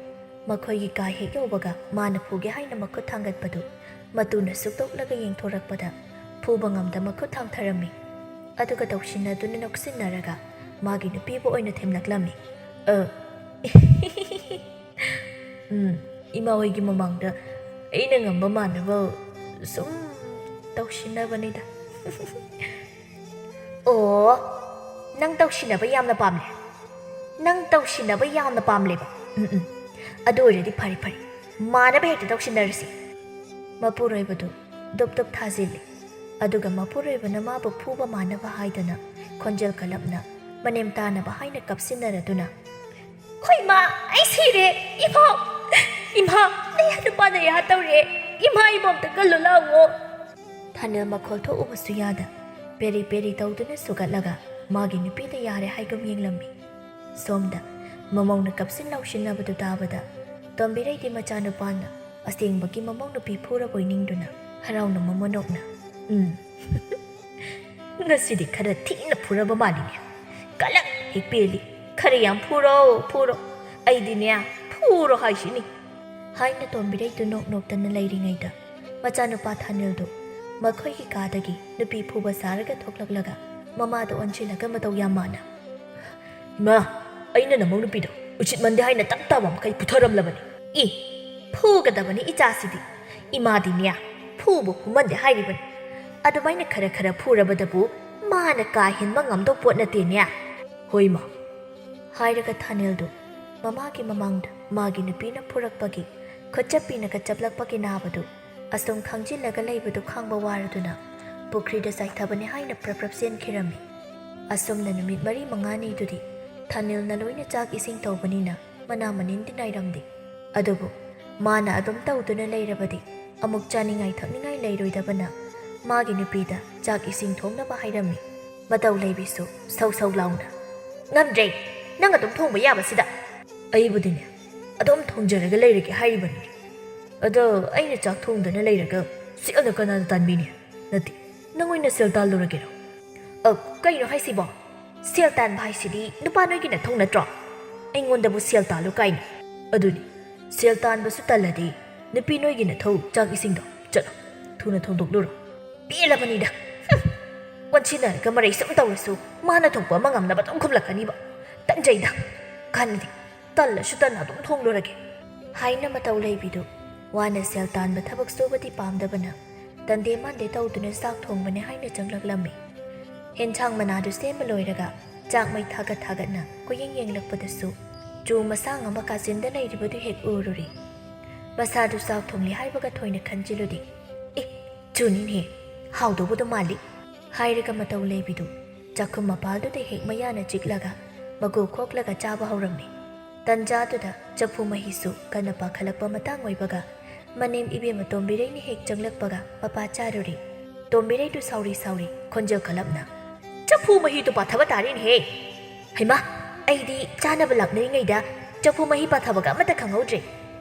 ꯃꯈꯣꯏꯒꯤ ꯀꯥ ꯍꯦꯛ ꯌꯧꯕꯒ ꯃꯥꯅ ꯐꯨꯒꯦ ꯍꯥꯏꯅ ꯃꯈꯨꯠ ꯊꯥꯡꯒꯠꯄꯗꯨ ꯃꯇꯨꯅ ꯁꯨꯛꯇꯣꯛꯂꯒ ꯌꯦꯡꯊꯣꯔꯛꯄꯗ ꯐꯨꯕ ꯉꯝꯗ ꯃꯈꯨꯠ ꯊꯥꯡꯊꯔꯝꯃꯤ ꯑꯗꯨꯒ ꯇꯧꯁꯤꯟꯅꯗꯨꯅ ꯅꯣꯛꯁꯤꯟꯅꯔꯒ ꯃꯥꯒꯤ ꯅꯨꯄꯤꯕꯨ ꯑꯣꯏꯅ ꯊꯦꯝꯂꯛꯂꯝꯃꯤ ꯏꯃꯥ ꯍꯣꯏꯒꯤ ꯃꯃꯥꯡꯗ ꯑꯩꯅ ꯉꯝꯕ ꯃꯥꯟꯅꯕ ꯁꯨꯝ ꯇꯧꯁꯤꯟꯅꯕꯅꯤꯗ ꯑꯣ ꯅꯪ ꯇꯧꯁꯤꯟꯅꯕ ꯌꯥꯝꯅ ꯄꯥꯝꯂꯦꯕ ꯑꯗꯨ ꯑꯣꯏꯔꯗꯤ ꯐꯔꯦ ꯃꯥꯟꯅꯕ ꯍꯦꯛꯇ ꯇꯧꯁꯤꯟꯅꯔꯁꯤ ꯃꯄꯨꯔꯣꯏꯕꯗꯨ ꯗꯨꯞ ꯊꯥꯖꯤꯜꯂꯤ ꯑꯗꯨꯒ ꯃꯄꯨꯔꯣꯏꯕꯅ ꯃꯥꯕꯨ ꯐꯨꯕ ꯃꯥꯟꯅꯕ ꯍꯥꯏꯗꯅ ꯈꯣꯟꯖꯦꯜ ꯀꯜꯂꯞꯅ ꯃꯅꯦꯝ ꯇꯥꯅꯕ ꯍꯥꯏꯅ ꯀꯞꯁꯤꯟꯅꯔꯗꯨꯅ ꯍꯣꯏ ꯃꯥ ꯑꯩ ꯁꯤꯔꯦ ꯏꯃꯥ ꯑꯩ ꯅꯨꯄꯥꯅ ꯌꯥꯗꯧꯔꯦ ꯏꯃꯥ ꯏꯕꯣꯝꯇ ꯀꯜꯂꯨ ꯂꯥꯛꯑꯣ ꯊꯥꯅꯦꯜ ꯃꯈꯣꯜ ꯊꯣꯛꯎꯕꯁꯨ ꯌꯥꯗ ꯄꯦꯔꯤ ꯇꯧꯗꯨꯅ ꯁꯨꯒꯠꯂꯒ ꯃꯥꯒꯤ ꯅꯨꯄꯤꯗ ꯌꯥꯔꯦ ꯍꯥꯏꯒꯨꯝ ꯌꯦꯡꯂꯝꯃꯤ ꯁꯣꯝꯗ ꯃꯃꯧꯅ ꯀꯞꯁꯤꯟ ꯂꯥꯎꯁꯤꯟꯅꯕꯗꯨ ꯇꯥꯕꯗ ꯇꯣꯝꯕꯤꯔꯩꯒꯤ ꯃꯆꯥꯅꯨꯄꯥꯅ ꯑꯁꯦꯡꯕꯒꯤ ꯃꯃꯧ ꯅꯨꯄꯤ ꯐꯨꯔꯕꯣꯏ ꯅꯤꯡꯗꯨꯅ ꯍꯔꯥꯎꯅ ꯃꯃꯣꯅꯣꯛꯅ ꯉꯁꯤꯗꯤ ꯈꯔ ꯊꯤꯅ ꯐꯨꯔꯕ ꯃꯥꯜꯂꯤꯅꯦ ꯀꯂꯛ ꯍꯦꯛ ꯄꯦꯜꯂꯤ ꯈꯔ ꯌꯥꯝ ꯐꯨꯔꯣ ꯑꯩꯗꯤꯅꯦ ꯐꯨꯔꯣ ꯍꯥꯏꯁꯤꯅꯤ ꯍꯥꯏꯅ ꯇꯣꯝꯕꯤꯔꯩꯗꯨ ꯅꯣꯛꯇꯅ ꯂꯩꯔꯤꯉꯩꯗ ꯃꯆꯥꯅꯨꯄಾ ꯊꯥꯅꯦꯜꯗꯨ ꯃꯈꯣꯏꯒꯤ ꯀꯥꯗꯒꯤ ꯅꯨꯄꯤ ꯐꯨꯕ ꯁꯥꯔꯒ ꯊꯣꯛꯂꯛꯂꯒ ꯃꯃꯥꯗ ꯑꯣꯟꯁꯤꯜꯂꯒ ꯃꯇꯧ ꯌꯥꯝ ꯃꯥꯟꯅ ꯏꯃꯥ ꯑꯩꯅ ꯅꯃꯧ ꯅꯨꯄꯤꯗꯣ ꯎꯆꯤꯠꯃꯟꯗꯦ ꯍꯥꯏꯅ ꯇꯞ ꯃꯈꯩ ꯄꯨꯊꯔꯝꯂꯕꯅꯤ ꯐꯨꯒꯗꯕꯅꯤ ꯏꯆꯥꯁꯤꯗꯤ ꯏꯃꯥꯗꯤꯅꯦ ꯐꯨꯕ ꯐꯨꯃꯟꯗꯦ ꯍꯥꯏꯔꯤꯕꯅꯤ ꯑꯗꯨꯃꯥꯏꯅ ꯈꯔ ꯐꯨꯔꯕꯗꯕꯨ ꯃꯥꯅ ꯀꯥ ꯍꯦꯟꯕ ꯉꯝꯗꯧ ꯄꯣꯠ ꯅꯠꯇꯦꯅꯦ ꯍꯣꯏ ꯃꯥ ꯍꯥꯏꯔꯒ ꯊꯥꯅꯦꯜꯗꯨ ꯃꯃꯥꯒꯤ ꯃꯃꯥꯡꯗ ꯃꯥꯒꯤ ꯅꯨꯄꯤꯅ ꯐꯨꯔꯛꯄꯒꯤ ꯈꯨꯠꯆꯞꯄꯤꯅꯒ ꯆꯞꯂꯛꯄꯒꯤ ꯅꯥꯕꯗꯨ ꯑꯁꯨꯝ ꯈꯪꯖꯤꯜꯂꯒ ꯂꯩꯕꯗꯨ ꯈꯥꯡꯕ ꯋꯥꯔꯗꯨꯅ ꯄꯨꯈ꯭ꯔꯤꯗ ꯆꯥꯏꯊꯕꯅꯤ ꯍꯥꯏꯅ ꯄ꯭ꯔꯞ ꯆꯦꯟꯈꯤꯔꯝꯃꯤ ꯑꯁꯨꯝꯅ ꯅꯨꯃꯤꯠ 4-5ꯅꯤꯗꯨꯗꯤ ꯊꯥꯅꯦꯜꯅ ꯂꯣꯏꯅ ꯆꯥꯛ ꯏꯁꯤꯡ ꯇꯧꯕꯅꯤꯅ ꯃꯅꯥ ꯃꯅꯤꯟꯗꯤ ꯅꯥꯏꯔꯝꯗꯦ ꯑꯗꯨꯕꯨ ꯃꯥꯅ ꯑꯗꯨꯝ ꯇꯧꯗꯨꯅ ꯂꯩꯔꯕꯗꯤ ꯑꯃꯨꯛ ꯆꯥꯅꯤꯡꯉꯥꯏ ꯊꯛꯅꯤꯡꯉꯥꯏ ꯂꯩꯔꯣꯏꯗꯕꯅ ꯃꯥꯒꯤ ꯅꯨꯄꯤꯗ ꯆꯥꯛ ꯏꯁꯤꯡ ꯊꯣꯡꯅꯕ ꯍꯥꯏꯔꯝꯃꯤ ꯃꯇꯧ ꯂꯩꯕꯤꯁꯨ ꯁꯧ ꯂꯥꯎꯅ ꯉꯝꯗ꯭ꯔꯦ ꯅꯪ ꯑꯗꯨꯝ ꯊꯣꯡꯕ ꯌꯥꯕꯁꯤꯗ ꯑꯩꯕꯨꯗꯤꯅꯦ ꯑꯗꯨꯝ ꯊꯣꯡꯖꯔꯒ ꯂꯩꯔꯒꯦ ꯍꯥꯏꯔꯤꯕꯅꯤ ꯑꯗꯣ ꯑꯩꯅ ꯆꯥꯛ ꯊꯣꯡꯗꯅ ꯂꯩꯔꯒ ꯁꯦꯜꯅ ꯀꯅꯥꯅ ꯇꯥꯟꯕꯤꯅꯤ ꯅꯠꯇꯦ ꯅꯪ ꯑꯣꯏꯅ ꯁꯦꯜ ꯇꯥꯜꯂꯨꯔꯒꯦꯔꯣ ꯀꯩꯅꯣ ꯍꯥꯏꯁꯤꯕꯣ ꯁꯦꯜ ꯇꯥꯟꯕ ꯍꯥꯏꯁꯤꯗꯤ ꯅꯨꯄꯥ ꯅꯣꯏꯒꯤ ꯅꯊꯧ ꯅꯠꯇ꯭ꯔꯣ ꯑꯩꯉꯣꯟꯗꯕꯨ ꯁꯦꯜ ꯇꯥꯜꯂꯨ ꯀꯥꯏꯅ ꯑꯗꯨꯅꯤ ꯁꯦꯜ ꯇꯥꯟꯕꯁꯨ ꯇꯜꯂꯗꯤ ꯅꯨꯄꯤ ꯅꯣꯏꯒꯤ ꯅꯊꯧ ꯆꯥꯛ ꯏꯁꯤꯡꯗꯣ ꯆꯠꯂꯣ ꯊꯨꯅ ꯊꯣꯡꯗꯣꯛꯂꯨꯔꯣ ꯄꯦꯜꯂꯕꯅꯤꯗ ꯋꯥꯟꯁꯤꯟꯅꯔꯒ ꯃꯔꯩ ꯁꯨꯝ ꯇꯧꯔꯁꯨ ꯃꯥꯅ ꯊꯣꯛꯄ ꯑꯃ ꯉꯝꯅꯕ ꯑꯗꯨꯝ ꯈꯨꯝꯂꯛꯀꯅꯤꯕ ꯇꯟꯖꯩꯗ ꯀꯥꯟꯅꯗꯦ ꯇꯜꯂꯁꯨ ꯇꯟꯅ ꯑꯗꯨꯝ ꯊꯣꯡꯂꯨꯔꯒꯦ ꯍꯥꯏꯅ ꯃꯇꯧ ꯂꯩꯕꯤꯗꯨ ꯋꯥꯅ ꯁꯦꯜ ꯇꯥꯟꯕ ꯊꯕꯛ ꯁꯨꯕꯗꯤ ꯄꯥꯝꯗꯕꯅ ꯇꯟꯗꯦ ꯃꯥꯟꯗꯦ ꯇꯧꯗꯨꯅ ꯆꯥꯛ ꯊꯣꯡꯕꯅꯦ ꯍꯥꯏꯅ ꯆꯪꯂꯛꯂꯝꯃꯤ ꯍꯦꯟꯁꯥꯡ ꯃꯅꯥꯗꯨ ꯁꯦꯝꯕ ꯂꯣꯏꯔꯒ ꯆꯥꯛ ꯃꯩ ꯊꯥꯒꯠꯅ ꯀꯣꯌꯦꯡ ꯌꯦꯡꯂꯛꯄꯗꯁꯨ ꯆꯨ ꯃꯁꯥꯡ ꯑꯃ ꯀꯥꯆꯤꯟꯗ ꯂꯩꯔꯤꯕꯗꯨ ꯍꯦꯛ ꯎꯔꯨꯔꯤ ꯃꯁꯥꯗꯨ ꯆꯥꯛ ꯊꯣꯡꯂꯤ ꯍꯥꯏꯕꯒ ꯊꯣꯏꯅ ꯈꯟꯖꯤꯜꯂꯨꯗꯦ ꯆꯨꯅꯤꯅꯦ ꯍꯥꯎꯗꯧꯕꯗꯣ ꯃꯥꯜꯂꯤ ꯍꯥꯏꯔꯒ ꯃꯇꯧ ꯂꯩꯕꯤꯗꯨ ꯆꯥꯛꯈꯨꯝ ꯃꯄꯥꯜꯗꯨꯗ ꯍꯦꯛ ꯃꯌꯥꯅ ꯆꯤꯛꯂꯒ ꯃꯒꯨ ꯈꯣꯛꯂꯒ ꯆꯥꯕ ꯍꯧꯔꯝꯃꯤ ꯇꯟꯖꯥꯗꯨꯗ ꯆꯐꯨ ꯃꯍꯤꯁꯨ ꯀꯟꯅ ꯄꯥꯈꯠꯂꯛꯄ ꯃꯇꯥꯡ ꯑꯣꯏꯕꯒ ꯃꯅꯦꯝ ꯏꯕꯦꯝꯃ ꯇꯣꯝꯕꯤꯔꯩꯅ ꯍꯦꯛ ꯆꯪꯂꯛꯄꯒ ꯃꯄꯥ ꯆꯥꯔꯨꯔꯤ ꯇꯣꯝꯕꯤꯔꯩꯗꯨ ꯁꯥꯎꯔꯤ ꯈꯣꯟꯖꯦꯜ ꯈꯜꯂꯞꯅ ꯆꯐꯨ ꯃꯍꯤꯗꯨ ꯄꯥꯊꯕ ꯇꯥꯔꯦꯅꯦꯍꯦ ꯍꯩꯃꯥ ꯑꯩꯗꯤ ꯆꯥꯅꯕ ꯂꯥꯛꯅꯔꯤꯉꯩꯗ ꯆꯐꯨ ꯃꯍꯤ ꯄꯥꯊꯕꯒ ꯑꯃꯠꯇ ꯈꯪꯍꯧꯗ꯭ꯔꯦ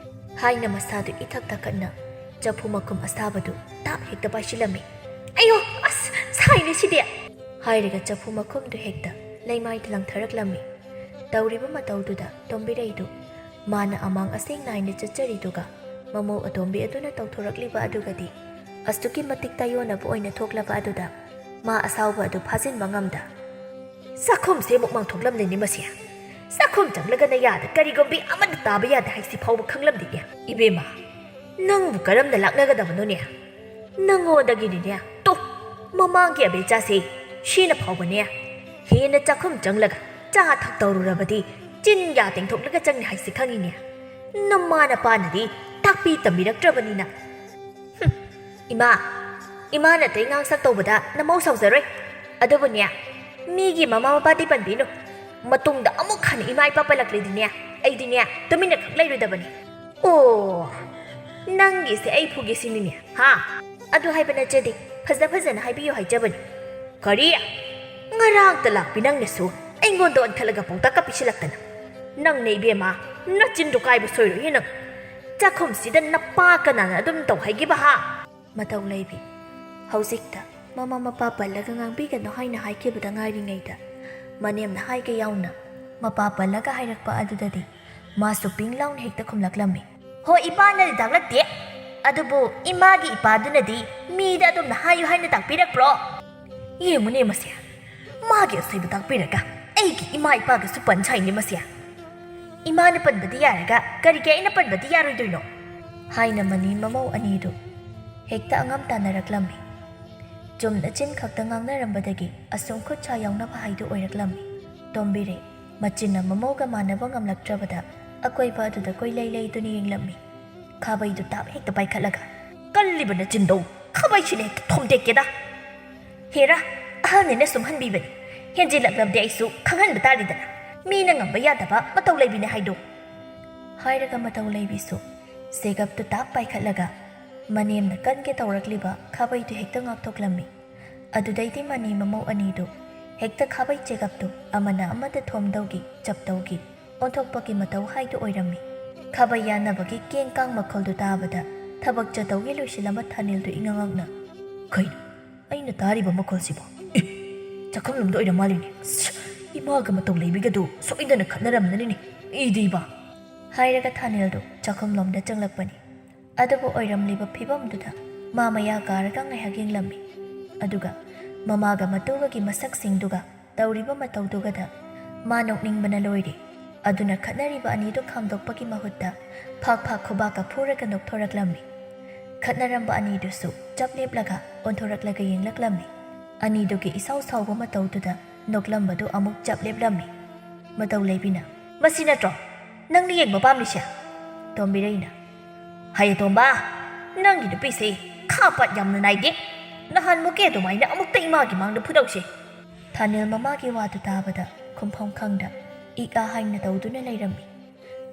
ꯍꯥꯏꯅ ꯃꯁꯥꯗꯨ ꯏꯊꯛ ꯊꯛꯀꯠꯅ ꯆꯐꯨ ꯃꯈꯨꯝ ꯑꯁꯥꯕꯗꯨ ꯇꯥꯞ ꯍꯦꯛꯇ ꯄꯥꯏꯁꯤꯜꯂꯝꯃꯤ ꯑꯌꯣ ꯑꯁ ꯁꯥꯏꯅꯦ ꯁꯤꯗꯤ ꯍꯥꯏꯔꯒ ꯆꯐꯨ ꯃꯈꯨꯝꯗꯨ ꯍꯦꯛꯇ ꯂꯩꯃꯥꯏꯗ ꯂꯪꯊꯔꯛꯂꯝꯃꯤ ꯇꯧꯔꯤꯕ ꯃꯇꯧꯗꯨꯗ ꯇꯣꯝꯕꯤꯔꯩꯗꯨ ꯃꯥꯅ ꯑꯃꯥꯡ ꯑꯁꯦꯡ ꯅꯥꯏꯅ ꯆꯠꯆꯔꯤꯗꯨꯒ ꯃꯃꯧ ꯑꯇꯣꯝꯕꯤ ꯑꯗꯨꯅ ꯇꯧꯊꯣꯔꯛꯂꯤꯕ ꯑꯗꯨꯒꯗꯤ ꯑꯁꯨꯛꯀꯤ ꯃꯇꯤꯛ ꯇꯥꯌꯣꯟꯅꯕ ꯑꯣꯏꯅ ꯊꯣꯛꯂꯕ ꯑꯗꯨꯗ ꯃꯥ ꯑꯁꯥꯎꯕ ꯑꯗꯨ ꯐꯥꯖꯤꯟꯕ ꯉꯝꯗ ꯆꯥꯛꯈꯨꯝꯁꯦ ꯑꯃꯨꯛ ꯃꯥꯡꯊꯣꯛꯂꯝꯂꯤꯅꯤ ꯃꯁꯤ ꯆꯥꯛꯈꯨꯝ ꯆꯪꯂꯒꯅ ꯌꯥꯗ ꯀꯔꯤꯒꯨꯝꯕꯤ ꯑꯃꯠꯇ ꯇꯥꯕ ꯌꯥꯗ ꯍꯥꯏꯁꯤ ꯐꯥꯎꯕ ꯈꯪꯂꯝꯗꯦꯅꯦ ꯏꯕꯦꯝꯃ ꯅꯪꯕꯨ ꯀꯔꯝꯅ ꯂꯥꯛꯅꯒꯗꯕꯅꯣꯅꯦ ꯅꯪꯉꯣꯟꯗꯒꯤꯅꯤꯅꯦ ꯇꯣ ꯃꯃꯥꯡꯒꯤ ꯑꯕꯦꯆꯥꯁꯦ ꯁꯤꯅ ꯐꯥꯎꯕꯅꯦ ꯍꯦꯟꯅ ꯆꯥꯛꯈꯨꯝ ꯆꯪꯂꯒ ꯆꯥ ꯊꯛ ꯇꯧꯔꯨꯔꯕꯗꯤ ꯆꯤꯟ ꯌꯥ ꯇꯦꯡꯊꯣꯛꯂꯒ ꯆꯪꯅꯤ ꯍꯥꯏꯁꯤ ꯈꯪꯉꯤꯅꯦ ꯅꯃꯥ ꯅꯄꯥꯅꯗꯤ ꯇꯥꯛꯄꯤ ꯇꯝꯕꯤꯔꯛꯇ꯭ꯔꯕꯅꯤꯅ ꯏꯃꯥꯅ ꯑꯇꯩ ꯉꯥꯡꯁꯛ ꯇꯧꯕꯗ ꯅꯃꯧ ꯁꯥꯎꯖꯔꯣꯏ ꯑꯗꯨꯕꯨꯅꯦ ꯃꯤꯒꯤ ꯃꯃꯥ ꯃꯄꯥꯗꯤ ꯄꯟꯕꯤꯅꯨ ꯃꯇꯨꯡꯗ ꯑꯃꯨꯛ ꯍꯟꯅ ꯏꯃꯥ ꯏꯄꯥ ꯄꯜꯂꯛꯂꯗꯤꯅꯦ ꯑꯩꯗꯤꯅꯦ ꯇꯨꯃꯤꯟꯅ ꯈꯛ ꯂꯩꯔꯣꯏꯗꯕꯅꯤ ꯑꯣ ꯅꯪꯒꯤꯁꯦ ꯑꯩ ꯐꯨꯒꯦ ꯁꯤꯅꯤꯅꯦ ꯍꯥ ꯑꯗꯨ ꯍꯥꯏꯕ ꯅꯠꯆꯗꯦ ꯐꯖꯅ ꯍꯥꯏꯕꯤꯌꯨ ꯍꯥꯏꯖꯕꯅꯤ ꯀꯔꯤ ꯉꯔꯥꯡꯇ ꯂꯥꯛꯄꯤ ꯅꯪꯅꯁꯨ ꯑꯩꯉꯣꯟꯗ ꯑꯣꯟꯈꯠꯂꯒ ꯄꯥꯎꯇꯥꯛꯀ ꯄꯤꯁꯤꯜꯂꯛꯇꯅ ꯅꯪꯅ ꯏꯕꯦꯝꯃ ꯅꯆꯤꯟꯗꯨ ꯀꯥꯏꯕ ꯁꯣꯏꯔꯣꯏꯍꯦ ꯅꯪ ꯆꯥꯛꯈꯨꯝꯁꯤꯗ ꯅꯄꯥ ꯀꯅꯥꯅ ꯑꯗꯨꯝ ꯇꯧ ꯍꯥꯏꯒꯤꯕ ꯍꯥ ꯃꯇꯧ ꯂꯩꯕꯤ ꯍꯧꯖꯤꯛꯇ ꯃꯃꯥ ꯃꯄꯥ ꯄꯜꯂꯒ ꯉꯥꯡꯕꯤꯒꯅꯨ ꯍꯥꯏꯅ ꯍꯥꯏꯈꯤꯕꯗ ꯉꯥꯏꯔꯤꯉꯩꯗ ꯃꯅꯦꯝꯅ ꯍꯥꯏꯒ ꯌꯥꯎꯅ ꯃꯄꯥ ꯄꯜꯂꯒ ꯍꯥꯏꯔꯛꯄ ꯑꯗꯨꯗꯗꯤ ꯃꯥꯁꯨ ꯄꯤꯡ ꯂꯥꯎꯅ ꯍꯦꯛꯇ ꯈꯨꯝꯂꯛꯂꯝꯃꯤ ꯍꯣꯏ ꯏꯄꯥꯅꯗꯤ ꯇꯥꯛꯂꯛꯇꯦ ꯑꯗꯨꯕꯨ ꯏꯃꯥꯒꯤ ꯏꯄꯥꯗꯨꯅꯗꯤ ꯃꯤꯗ ꯑꯗꯨꯝꯅ ꯍꯥꯏꯌꯨ ꯍꯥꯏꯅ ꯇꯥꯛꯄꯤꯔꯛꯄ꯭ꯔꯣ ꯌꯦꯡꯉꯨꯅꯦ ꯃꯁꯦ ꯃꯥꯒꯤ ꯑꯁꯣꯏꯕ ꯇꯥꯛꯄꯤꯔꯒ ꯑꯩꯒꯤ ꯏꯃꯥ ꯏꯄꯥꯒꯁꯨ ꯄꯟꯁꯥꯏꯅꯦ ꯃꯁꯦ ꯏꯃꯥꯅ ꯄꯟꯕꯗꯤ ꯌꯥꯔꯒ ꯀꯔꯤꯒꯤ ꯑꯩꯅ ꯄꯟꯕꯗꯤ ꯌꯥꯔꯣꯏꯗꯣꯏꯅꯣ ꯍꯥꯏꯅ ꯃꯅꯤ ꯃꯃꯧ ꯑꯅꯤꯗꯨ ꯍꯦꯛꯇ ꯑꯉꯝ ꯇꯥꯟꯅꯔꯛꯂꯝꯃꯤ ꯆꯨꯝꯅ ꯆꯤꯟ ꯈꯛꯇ ꯉꯥꯡꯅꯔꯝꯕꯗꯒꯤ ꯑꯁꯨꯝ ꯈꯨꯠ ꯁꯥ ꯌꯥꯎꯅꯕ ꯍꯥꯏꯗꯨ ꯑꯣꯏꯔꯛꯂꯝꯃꯤ ꯇꯣꯝꯕꯤꯔꯩ ꯃꯆꯤꯟꯅ ꯃꯃꯧꯒ ꯃꯥꯟꯅꯕ ꯉꯝꯂꯛꯇ꯭ꯔꯕꯗ ꯑꯀꯣꯏꯕ ꯑꯗꯨꯗ ꯀꯣꯏꯂꯩ ꯂꯩꯗꯨꯅ ꯌꯦꯡꯂꯝꯃꯤ ꯈꯥꯕꯩꯗꯨ ꯇꯥꯞ ꯍꯦꯛꯇ ꯄꯥꯏꯈꯠꯂꯒ ꯀꯜꯂꯤꯕ ꯅꯆꯤꯟꯗꯣ ꯈꯥꯕꯩꯁꯤꯅ ꯍꯦꯛꯇ ꯊꯣꯝꯗꯦꯛꯀꯦꯗ ꯍꯦꯔꯥ ꯑꯍꯜꯅꯤꯅ ꯁꯨꯝ ꯍꯟꯕꯤꯕꯅꯤ ꯍꯦꯟꯖꯤꯜꯂꯛꯂꯕꯗꯤ ꯑꯩꯁꯨ ꯈꯪꯍꯟꯕ ꯇꯥꯔꯤꯗꯅ ꯃꯤꯅ ꯉꯝꯕ ꯌꯥꯗꯕ ꯃꯇꯧ ꯂꯩꯕꯤꯅꯦ ꯍꯥꯏꯗꯣ ꯍꯥꯏꯔꯒ ꯃꯇꯧ ꯂꯩꯕꯤꯁꯨ ꯆꯦꯒꯞꯇꯨ ꯇꯥꯞ ꯄꯥꯏꯈꯠꯂꯒ ꯃꯅꯦꯝꯅ ꯀꯟꯒꯦ ꯇꯧꯔꯛꯂꯤꯕ ꯈꯥꯕꯩꯗꯨ ꯍꯦꯛꯇ ꯉꯥꯛꯊꯣꯛꯂꯝꯃꯤ ꯑꯗꯨꯗꯩꯗꯤ ꯃꯅꯤ ꯃꯃꯧ ꯑꯅꯤꯗꯨ ꯍꯦꯛꯇ ꯈꯥꯕꯩ ꯆꯦꯒꯞꯇꯨ ꯑꯃꯅ ꯑꯃꯗ ꯊꯣꯝꯗꯧꯒꯤ ꯆꯞꯇꯧꯒꯤ ꯑꯣꯟꯊꯣꯛꯄꯒꯤ ꯃꯇꯧ ꯍꯥꯏꯗꯨ ꯑꯣꯏꯔꯝꯃꯤ ꯈꯥꯕꯩ ꯌꯥꯟꯅꯕꯒꯤ ꯀꯦꯡ ꯀꯥꯡ ꯃꯈꯣꯜꯗꯨ ꯇꯥꯕꯗ ꯊꯕꯛ ꯆꯠꯇꯧꯒꯤ ꯂꯣꯏꯁꯤꯜꯂꯝꯕ ꯊꯥꯅꯤꯜꯗꯨ ꯏꯉꯉꯛꯅ ꯀꯩꯅꯣ ꯑꯩꯅ ꯇꯥꯔꯤꯕ ꯃꯈꯣꯜꯁꯤꯕꯣ ꯆꯥꯛꯈꯨꯝꯂꯣꯝꯗ ꯑꯣꯏꯔ ꯃꯥꯜꯂꯤꯅꯦ ꯏꯃꯥꯒ ꯃꯇꯧ ꯂꯩꯕꯤꯒꯗꯨ ꯁꯣꯏꯗꯅ ꯈꯠꯅꯔꯝꯅꯅꯤꯅꯦ ꯏꯗꯤꯕ ꯍꯥꯏꯔꯒ ꯊꯥꯅꯤꯜꯗꯨ ꯆꯥꯛꯈꯨꯝꯂꯣꯝꯗ ꯆꯪꯂꯛꯄꯅꯤ ꯑꯗꯨꯕꯨ ꯑꯣꯏꯔꯝꯂꯤꯕ ꯐꯤꯕꯝꯗꯨꯗ ꯃꯥ ꯃꯌꯥ ꯀꯥꯔꯒ ꯉꯥꯏꯍꯥꯛ ꯌꯦꯡꯂꯝꯃꯤ ꯑꯗꯨꯒ ꯃꯃꯥꯒ ꯃꯇꯨꯒꯒꯤ ꯃꯁꯛꯁꯤꯡꯗꯨꯒ ꯇꯧꯔꯤꯕ ꯃꯇꯧꯗꯨꯒꯗ ꯃꯥ ꯅꯣꯛꯅꯤꯡꯕꯅ ꯂꯣꯏꯔꯦ ꯑꯗꯨꯅ ꯈꯠꯅꯔꯤꯕ ꯑꯅꯤꯗꯨ ꯈꯥꯝꯗꯣꯛꯄꯒꯤ ꯃꯍꯨꯠꯇ ꯐꯥꯛ ꯈꯨꯕꯥꯛꯀ ꯐꯨꯔꯒ ꯅꯣꯛꯊꯣꯔꯛꯂꯝꯃꯤ ꯈꯠꯅꯔꯝꯕ ꯑꯅꯤꯗꯨꯁꯨ ꯆꯞ ꯂꯦꯞꯂꯒ ꯑꯣꯟꯊꯣꯔꯛꯂꯒ ꯌꯦꯡꯂꯛꯂꯝꯃꯤ ꯑꯅꯤꯗꯨꯒꯤ ꯏꯁꯥꯎ ꯁꯥꯎꯕ ꯃꯇꯧꯗꯨꯗ ꯅꯣꯛꯂꯝꯕꯗꯨ ꯑꯃꯨꯛ ꯆꯞ ꯂꯦꯞꯂꯝꯃꯤ ꯃꯇꯧ ꯂꯩꯕꯤꯅ ꯃꯁꯤ ꯅꯠꯇ꯭ꯔꯣ ꯅꯪꯅ ꯌꯦꯡꯕ ꯄꯥꯝꯂꯤꯁꯦ ꯇꯣꯝꯕꯤꯔꯩꯅ ꯍꯥꯏꯌꯦ ꯇꯣꯝꯕ ꯅꯪꯒꯤ ꯅꯨꯄꯤꯁꯦ ꯈꯥꯄꯠ ꯌꯥꯝꯅ ꯅꯥꯏꯗꯦ ꯅꯍꯥꯟꯃꯨꯛꯀꯤ ꯑꯗꯨꯃꯥꯏꯅ ꯑꯃꯨꯛꯇ ꯏꯃꯥꯒꯤ ꯃꯥꯡꯗ ꯐꯨꯗꯧꯁꯦ ꯊꯥꯅꯤꯜ ꯃꯃꯥꯒꯤ ꯋꯥꯗꯨ ꯇꯥꯕꯗ ꯈꯨꯝꯐꯝ ꯈꯪꯗ ꯏꯛꯑ ꯍꯥꯏꯅ ꯇꯧꯗꯨꯅ ꯂꯩꯔꯝꯃꯤ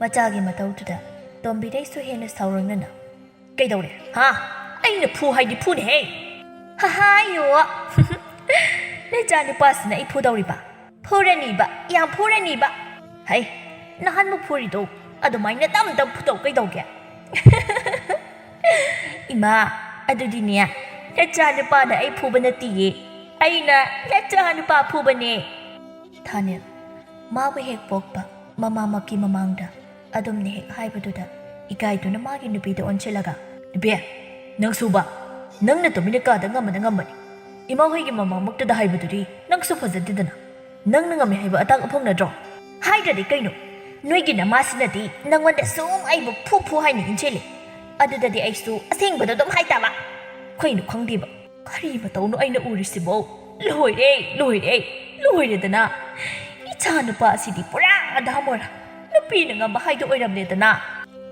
ꯃꯆꯥꯒꯤ ꯃꯇꯧꯗꯨꯗ ꯇꯣꯝꯕꯤꯔꯩꯁꯨ ꯍꯦꯟꯅ ꯁꯥꯎꯔꯪꯅꯅ ꯀꯩꯗꯧꯔꯦ ꯍꯥ ꯑꯩꯅ ꯐꯨ ꯍꯥꯏꯗꯤ ꯐꯨꯅꯦꯍꯦ ꯍꯥꯏꯌꯣ ꯅꯆꯥ ꯅꯨꯄꯥꯁꯤꯅ ꯑꯩ ꯐꯨꯗꯧꯔꯤꯕ ꯐꯨꯔꯅꯤꯕ ꯌꯥꯝ ꯐꯨꯔꯅꯤꯕ ꯍꯩ ꯅꯍꯥꯟꯃꯨꯛ ꯐꯨꯔꯤꯗꯣ ꯑꯗꯨꯃꯥꯏꯅ ꯇꯝ ꯐꯨꯗꯧ ꯀꯩꯗꯧꯒꯦ ꯏꯃꯥ ꯑꯗꯨꯗꯤꯅꯦ ꯅꯆꯥ ꯅꯨꯄꯥꯅ ꯑꯩ ꯐꯨꯕ ꯅꯠꯇꯤꯌꯦ ꯑꯩꯅ ꯅꯆꯥ ꯅꯨꯄꯥ ꯐꯨꯕꯅꯦ ꯊꯥꯅꯤꯜ ꯃꯥꯕꯨ ꯍꯦꯛ ꯄꯣꯛꯄ ꯃꯃꯥꯃꯛꯀꯤ ꯃꯃꯥꯡꯗ ꯑꯗꯨꯝꯅ ꯍꯦꯛ ꯍꯥꯏꯕꯗꯨꯗ ꯏꯀꯥꯏꯗꯨꯅ ꯃꯥꯒꯤ ꯅꯨꯄꯤꯗ ꯑꯣꯟꯁꯤꯜꯂꯒ ꯅꯨꯄꯤ ꯅꯪꯁꯨꯕ ꯅꯪꯅ ꯇꯨꯃꯤꯟꯅ ꯀꯥꯗ ꯉꯝꯃꯅ ꯉꯝꯕꯅꯤ ꯏꯃꯥꯍꯣꯏꯒꯤ ꯃꯃꯥꯃꯛꯇꯗ ꯍꯥꯏꯕꯗꯨꯗꯤ ꯅꯪꯁꯨ ꯐꯖꯗꯦꯗꯅ ꯅꯪꯅ ꯉꯝꯃꯦ ꯍꯥꯏꯕ ꯑꯇꯥꯛ ꯑꯐꯣꯡ ꯅꯠꯇ꯭ꯔꯣ ꯍꯥꯏꯗ꯭ꯔꯗꯤ ꯀꯩꯅꯣ ꯅꯣꯏꯒꯤ ꯅꯃꯥꯁꯤꯅꯗꯤ ꯅꯪꯉꯣꯟꯗ ꯁꯨꯝ ꯑꯩꯕꯨ ꯐꯨ ꯍꯥꯏꯅ ꯏꯟꯁꯤꯜꯂꯤ ꯑꯗꯨꯗꯗꯤ ꯑꯩꯁꯨ ꯑꯁꯦꯡꯕꯗꯣ ꯑꯗꯨꯝ ꯍꯥꯏꯇꯥꯕ ꯀꯩꯅꯣ ꯈꯪꯗꯦꯕ ꯀꯔꯤ ꯃꯇꯧꯅꯣ ꯑꯩꯅ ꯎꯔꯤꯁꯤꯕꯣ ꯂꯣꯏꯔꯦꯗꯅ ꯏꯆꯥ ꯅꯨꯄꯥ ꯑꯁꯤꯗꯤ ꯄꯨꯔꯥ ꯑꯙꯥꯃꯣꯔꯥ ꯅꯨꯄꯤꯅ ꯉꯝꯕ ꯍꯥꯏꯗꯣ ꯑꯣꯏꯔꯝꯂꯦꯗꯅ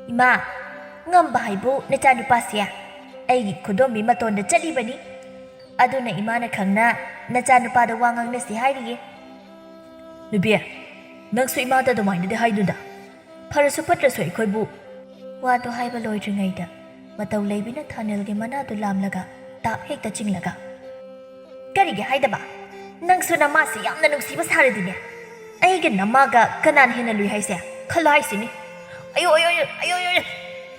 ꯏꯃꯥ ꯉꯝꯕ ꯍꯥꯏꯕꯨ ꯅꯆꯥ ꯅꯨꯄꯥꯁꯦ ꯑꯩꯒꯤ ꯈꯨꯗꯣꯝꯕꯤ ꯃꯇꯣꯟꯗ ꯆꯠꯂꯤꯕꯅꯤ ꯑꯗꯨꯅ ꯏꯃꯥꯅ ꯈꯪꯅ ꯅꯆꯥꯅꯨꯄꯥꯗ ꯋꯥ ꯉꯥꯡꯅꯁꯤ ꯍꯥꯏꯔꯤꯌꯦ ꯅꯨꯄꯤ ꯅꯪꯁꯨ ꯏꯃꯥꯗ ꯑꯗꯨꯃꯥꯏꯅꯗꯤ ꯍꯥꯏꯗꯨꯗ ꯐꯔꯁꯨ ꯐꯠꯇ꯭ꯔꯁꯨ ꯑꯩꯈꯣꯏꯕꯨ ꯋꯥꯗꯣ ꯍꯥꯏꯕ ꯂꯣꯏꯗ꯭ꯔꯤꯉꯩꯗ ꯃꯇꯧ ꯂꯩꯕꯤꯅ ꯊꯥꯅꯦꯜꯒꯤ ꯃꯅꯥꯗꯨ ꯂꯥꯝꯂꯒ ꯇꯥꯞ ꯍꯦꯛꯇ ꯆꯤꯡꯂꯒ ꯀꯔꯤꯒꯤ ꯍꯥꯏꯗꯕ ꯅꯪꯁꯨ ꯅꯃꯥꯁꯤ ꯌꯥꯝꯅ ꯅꯨꯡꯁꯤꯕ ꯁꯥꯔꯗꯤꯅꯦ ꯑꯩꯒ ꯅꯃꯥꯒ ꯀꯅꯥꯅ ꯍꯦꯟꯅ ꯂꯨꯏ ꯍꯥꯏꯁꯦ ꯈꯜꯂꯣ ꯍꯥꯏꯁꯤꯅꯤ ꯑꯌꯣ ꯑꯌꯣ ꯑꯌꯣ ꯑꯌꯣ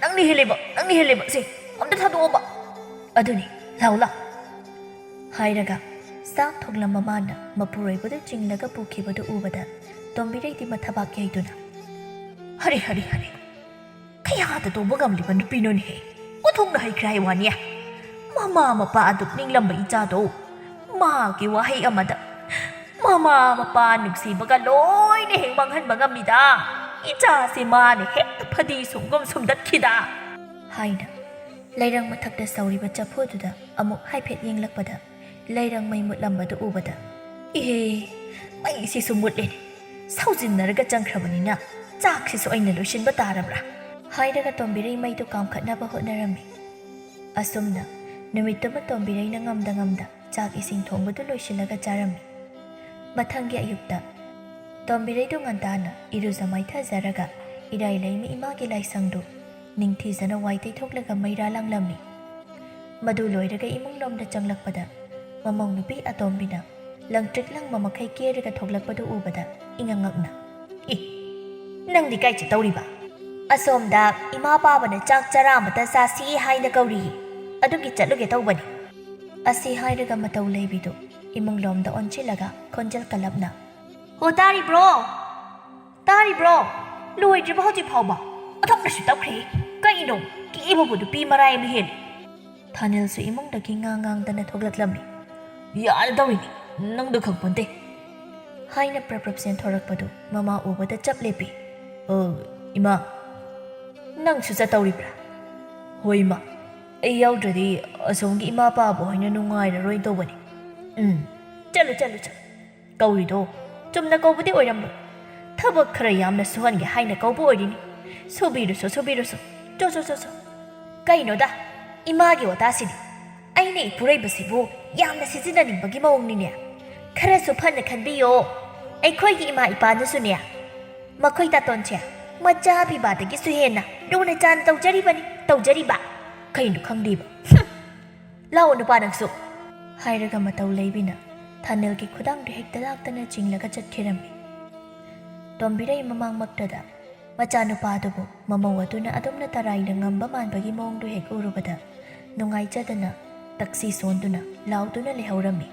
ꯅꯪꯅ ꯍꯦꯜꯂꯦꯕ ꯁꯤ ꯑꯝꯇ ꯊꯥꯗꯣꯛꯑꯣꯕ ꯑꯗꯨꯅꯤ ꯂꯥꯎ ꯂꯥꯎ ꯍꯥꯏꯔꯒ ꯆꯥꯛ ꯊꯣꯡꯂꯝꯕ ꯃꯥꯅ ꯃꯄꯨꯔꯣꯏꯕꯗꯨ ꯆꯤꯡꯂꯒ ꯄꯨꯈꯤꯕꯗꯨ ꯎꯕꯗ ꯇꯣꯝꯕꯤꯔꯩꯗꯤ ꯃꯊꯕꯥꯛ ꯌꯩꯗꯨꯅ ꯍꯔꯦ ꯀꯌꯥꯗ ꯇꯧꯕ ꯉꯝꯂꯤꯕ ꯅꯨꯄꯤꯅꯣꯅꯦꯍꯦ ꯑꯣꯟꯊꯣꯛꯅ ꯍꯩꯈ꯭ꯔꯦ ꯍꯥꯏ ꯋꯥꯅꯤ ꯃꯃꯥ ꯃꯄꯥ ꯑꯗꯨꯛ ꯅꯤꯡꯂꯝꯕ ꯏꯆꯥꯗꯣ ꯃꯥꯒꯤ ꯋꯥꯍꯩ ꯑꯃꯗ ꯃꯃꯥ ꯃꯄꯥ ꯅꯨꯡꯁꯤꯕꯒ ꯂꯣꯏꯅ ꯍꯦꯛ ꯃꯥꯡꯍꯟꯕ ꯉꯝꯃꯤꯗ ꯏꯆꯥꯁꯤ ꯃꯥꯅ ꯍꯦꯛꯇ ꯐꯗꯤ ꯁꯨꯝꯒꯨꯝ ꯁꯨꯝꯗꯠꯈꯤꯗ ꯍꯥꯏꯅ ꯂꯩꯔꯪ ꯃꯊꯛꯇ ꯁꯧꯔꯤꯕ ꯆꯐꯨꯗꯨꯗ ꯑꯃꯨꯛ ꯍꯥꯏꯐꯦꯠ ꯌꯦꯡꯂꯛꯄꯗ ꯂꯩꯔꯪ ꯃꯩ ꯃꯨꯠꯂꯝꯕꯗꯨ ꯎꯕꯗ ꯏꯍꯦ ꯃꯩꯁꯤꯁꯨ ꯃꯨꯠꯂꯦꯅꯦ ꯁꯧꯖꯤꯟꯅꯔꯒ ꯆꯪꯈ꯭ꯔꯕꯅꯤꯅ ꯆꯥꯛꯁꯤꯁꯨ ꯑꯩꯅ ꯂꯣꯏꯁꯤꯟꯕ ꯇꯥꯔꯕ꯭ꯔꯥ ꯍꯥꯏꯔꯒ ꯇꯣꯝꯕꯤꯔꯩ ꯃꯩꯗꯨ ꯀꯥꯝꯈꯠꯅꯕ ꯍꯣꯠꯅꯔꯝꯃꯤ ꯑꯁꯨꯝꯅ ꯅꯨꯃꯤꯠꯇꯨꯃ ꯇꯣꯝꯕꯤꯔꯩꯅ ꯉꯝꯗ ꯆꯥꯛ ꯏꯁꯤꯡ ꯊꯣꯡꯕꯗꯨ ꯂꯣꯏꯁꯤꯜꯂꯒ ꯆꯥꯔꯝꯃꯤ ꯃꯊꯪꯒꯤ ꯑꯌꯨꯛꯇ ꯇꯣꯝꯕꯤꯔꯩꯗꯨ ꯉꯟꯇꯥꯅ ꯏꯔꯨꯖ ꯃꯥꯏꯊꯖꯔꯒ ꯏꯔꯥꯏ ꯂꯩꯃ ꯏꯃꯥꯒꯤ ꯂꯥꯏꯁꯪꯗꯨ ꯅꯤꯡꯊꯤꯖꯅ ꯋꯥꯏ ꯇꯩꯊꯣꯛꯂꯒ ꯃꯩꯔꯥ ꯂꯥꯡꯂꯝꯃꯤ ꯃꯗꯨ ꯂꯣꯏꯔꯒ ꯏꯃꯨꯡꯂꯣꯝꯗ ꯆꯪꯂꯛꯄꯗ ꯃꯃꯧ ꯅꯨꯄꯤ ꯑꯇꯣꯝꯕꯤꯅ ꯂꯪꯇ꯭ꯔꯤꯛ ꯂꯪꯕ ꯃꯈꯩ ꯀꯦꯔꯒ ꯊꯣꯛꯂꯛꯄꯗꯨ ꯎꯕꯗ ꯏꯉꯛꯉꯛꯅ ꯅꯪꯗꯤ ꯀꯥꯏ ꯆꯠꯇꯧꯔꯤꯕ ꯑꯁꯣꯝꯗ ꯏꯃꯥ ꯄꯥꯕꯅ ꯆꯥꯛ ꯆꯔꯥ ꯑꯃꯇ ꯆꯥꯁꯤ ꯍꯥꯏꯅ ꯀꯧꯔꯤꯌꯦ ꯑꯗꯨꯒꯤ ꯆꯠꯂꯨꯒꯦ ꯇꯧꯕꯅꯤ ꯑꯁꯤ ꯍꯥꯏꯔꯒ ꯃꯇꯧ ꯂꯩꯕꯤꯗꯨ ꯏꯃꯨꯡꯂꯣꯝꯗ ꯑꯣꯟꯁꯤꯜꯂꯒ ꯈꯣꯟꯖꯦꯜ ꯀꯜꯂꯞꯅ ꯍꯣ ꯇꯥꯔꯤꯕ꯭ꯔꯣ ꯂꯣꯏꯗ꯭ꯔꯤꯕ ꯍꯧꯖꯤꯛ ꯐꯥꯎꯕ ꯑꯊꯣꯛꯅꯁꯨ ꯇꯞꯈ꯭ꯔꯦ ꯀꯩꯅꯣ ꯀꯦꯕꯕꯨ ꯅꯨꯄꯤ ꯃꯔꯥꯏ ꯑꯃ ꯍꯦꯜꯂꯤ ꯊꯥꯅꯦꯜꯁꯨ ꯏꯃꯨꯡꯗꯒꯤ ꯉꯥꯡꯗꯅ ꯊꯣꯛꯂꯛꯂꯝꯃꯤ ꯌꯥꯔꯗꯧꯔꯤꯅꯤ ꯅꯪꯗꯣ ꯈꯪꯄꯣꯟꯇꯦ ꯍꯥꯏꯅ ꯄ꯭ꯔꯞ ꯆꯦꯟꯊꯣꯔꯛꯄꯗꯨ ꯃꯃꯥ ꯎꯕꯗ ꯆꯞ ꯂꯦꯞꯄꯤ ꯏꯃꯥ ꯅꯪꯁꯨ ꯆꯠꯇꯧꯔꯤꯕ꯭ꯔꯥ ꯍꯣꯏ ꯏꯃꯥ ꯑꯩ ꯌꯥꯎꯗ꯭ꯔꯗꯤ ꯑꯁꯣꯝꯒꯤ ꯏꯃꯥ ꯄꯥꯕ ꯍꯣꯏꯅ ꯅꯨꯡꯉꯥꯏꯔꯔꯣꯏ ꯇꯧꯕꯅꯤ ꯆꯠꯂꯨ ꯀꯧꯔꯤꯗꯣ ꯆꯨꯝꯅ ꯀꯧꯕꯗꯤ ꯑꯣꯏꯔꯝꯂꯣꯏ ꯊꯕꯛ ꯈꯔ ꯌꯥꯝꯅ ꯁꯨꯍꯟꯒꯦ ꯍꯥꯏꯅ ꯀꯧꯕ ꯑꯣꯏꯔꯤꯅꯤ ꯁꯨꯕꯤꯔꯨꯁꯨ ꯆꯣ ꯀꯩꯅꯣꯗ ꯏꯃꯥꯒꯤ ꯋꯥꯇꯥꯁꯤꯗꯤ ꯑꯩꯅ ꯏꯄꯨꯔꯩꯕꯁꯤꯕꯨ ꯌꯥꯝꯅ ꯁꯤꯖꯤꯟꯅꯅꯤꯡꯕꯒꯤ ꯃꯑꯣꯡꯅꯤꯅꯦ ꯈꯔꯁꯨ ꯐꯅ ꯈꯟꯕꯤꯌꯣ ꯑꯩꯈꯣꯏꯒꯤ ꯏꯃꯥ ꯏꯄꯥꯅꯁꯨꯅꯦ ꯃꯈꯣꯏ ꯇꯥꯇꯣꯟꯁꯦ ꯃꯆꯥ ꯄꯤꯕꯥꯗꯒꯤꯁꯨ ꯍꯦꯟꯅ ꯂꯨꯅ ꯆꯥꯟꯅ ꯇꯧꯖꯔꯤꯕ ꯀꯩꯅꯣ ꯈꯪꯗꯦꯕ ꯂꯥꯛꯑꯣ ꯅꯨꯄꯥ ꯅꯪꯁꯨ ꯍꯥꯏꯔꯒ ꯃꯇꯧ ꯂꯩꯕꯤꯅ ꯊꯥꯅꯦꯜꯒꯤ ꯈꯨꯗꯥꯡꯗꯨ ꯍꯦꯛꯇ ꯂꯥꯛꯇꯅ ꯆꯤꯡꯂꯒ ꯆꯠꯈꯤꯔꯝꯃꯤ ꯇꯣꯝꯕꯤꯔꯩ ꯃꯃꯥꯡꯃꯛꯇꯗ ꯃꯆꯥꯅꯨꯄꯥꯗꯨꯕꯨ ꯃꯃꯧ ꯑꯗꯨꯅ ꯑꯗꯨꯝꯅ ꯇꯔꯥꯏꯅ ꯉꯝꯕ ꯃꯥꯟꯕꯒꯤ ꯃꯑꯣꯡꯗꯨ ꯍꯦꯛ ꯎꯔꯨꯕꯗ ꯅꯨꯡꯉꯥꯏꯖꯗꯅ ꯇꯛꯁꯤ ꯁꯣꯟꯗꯨꯅ ꯂꯥꯎꯗꯨꯅ ꯂꯩꯍꯧꯔꯝꯃꯤ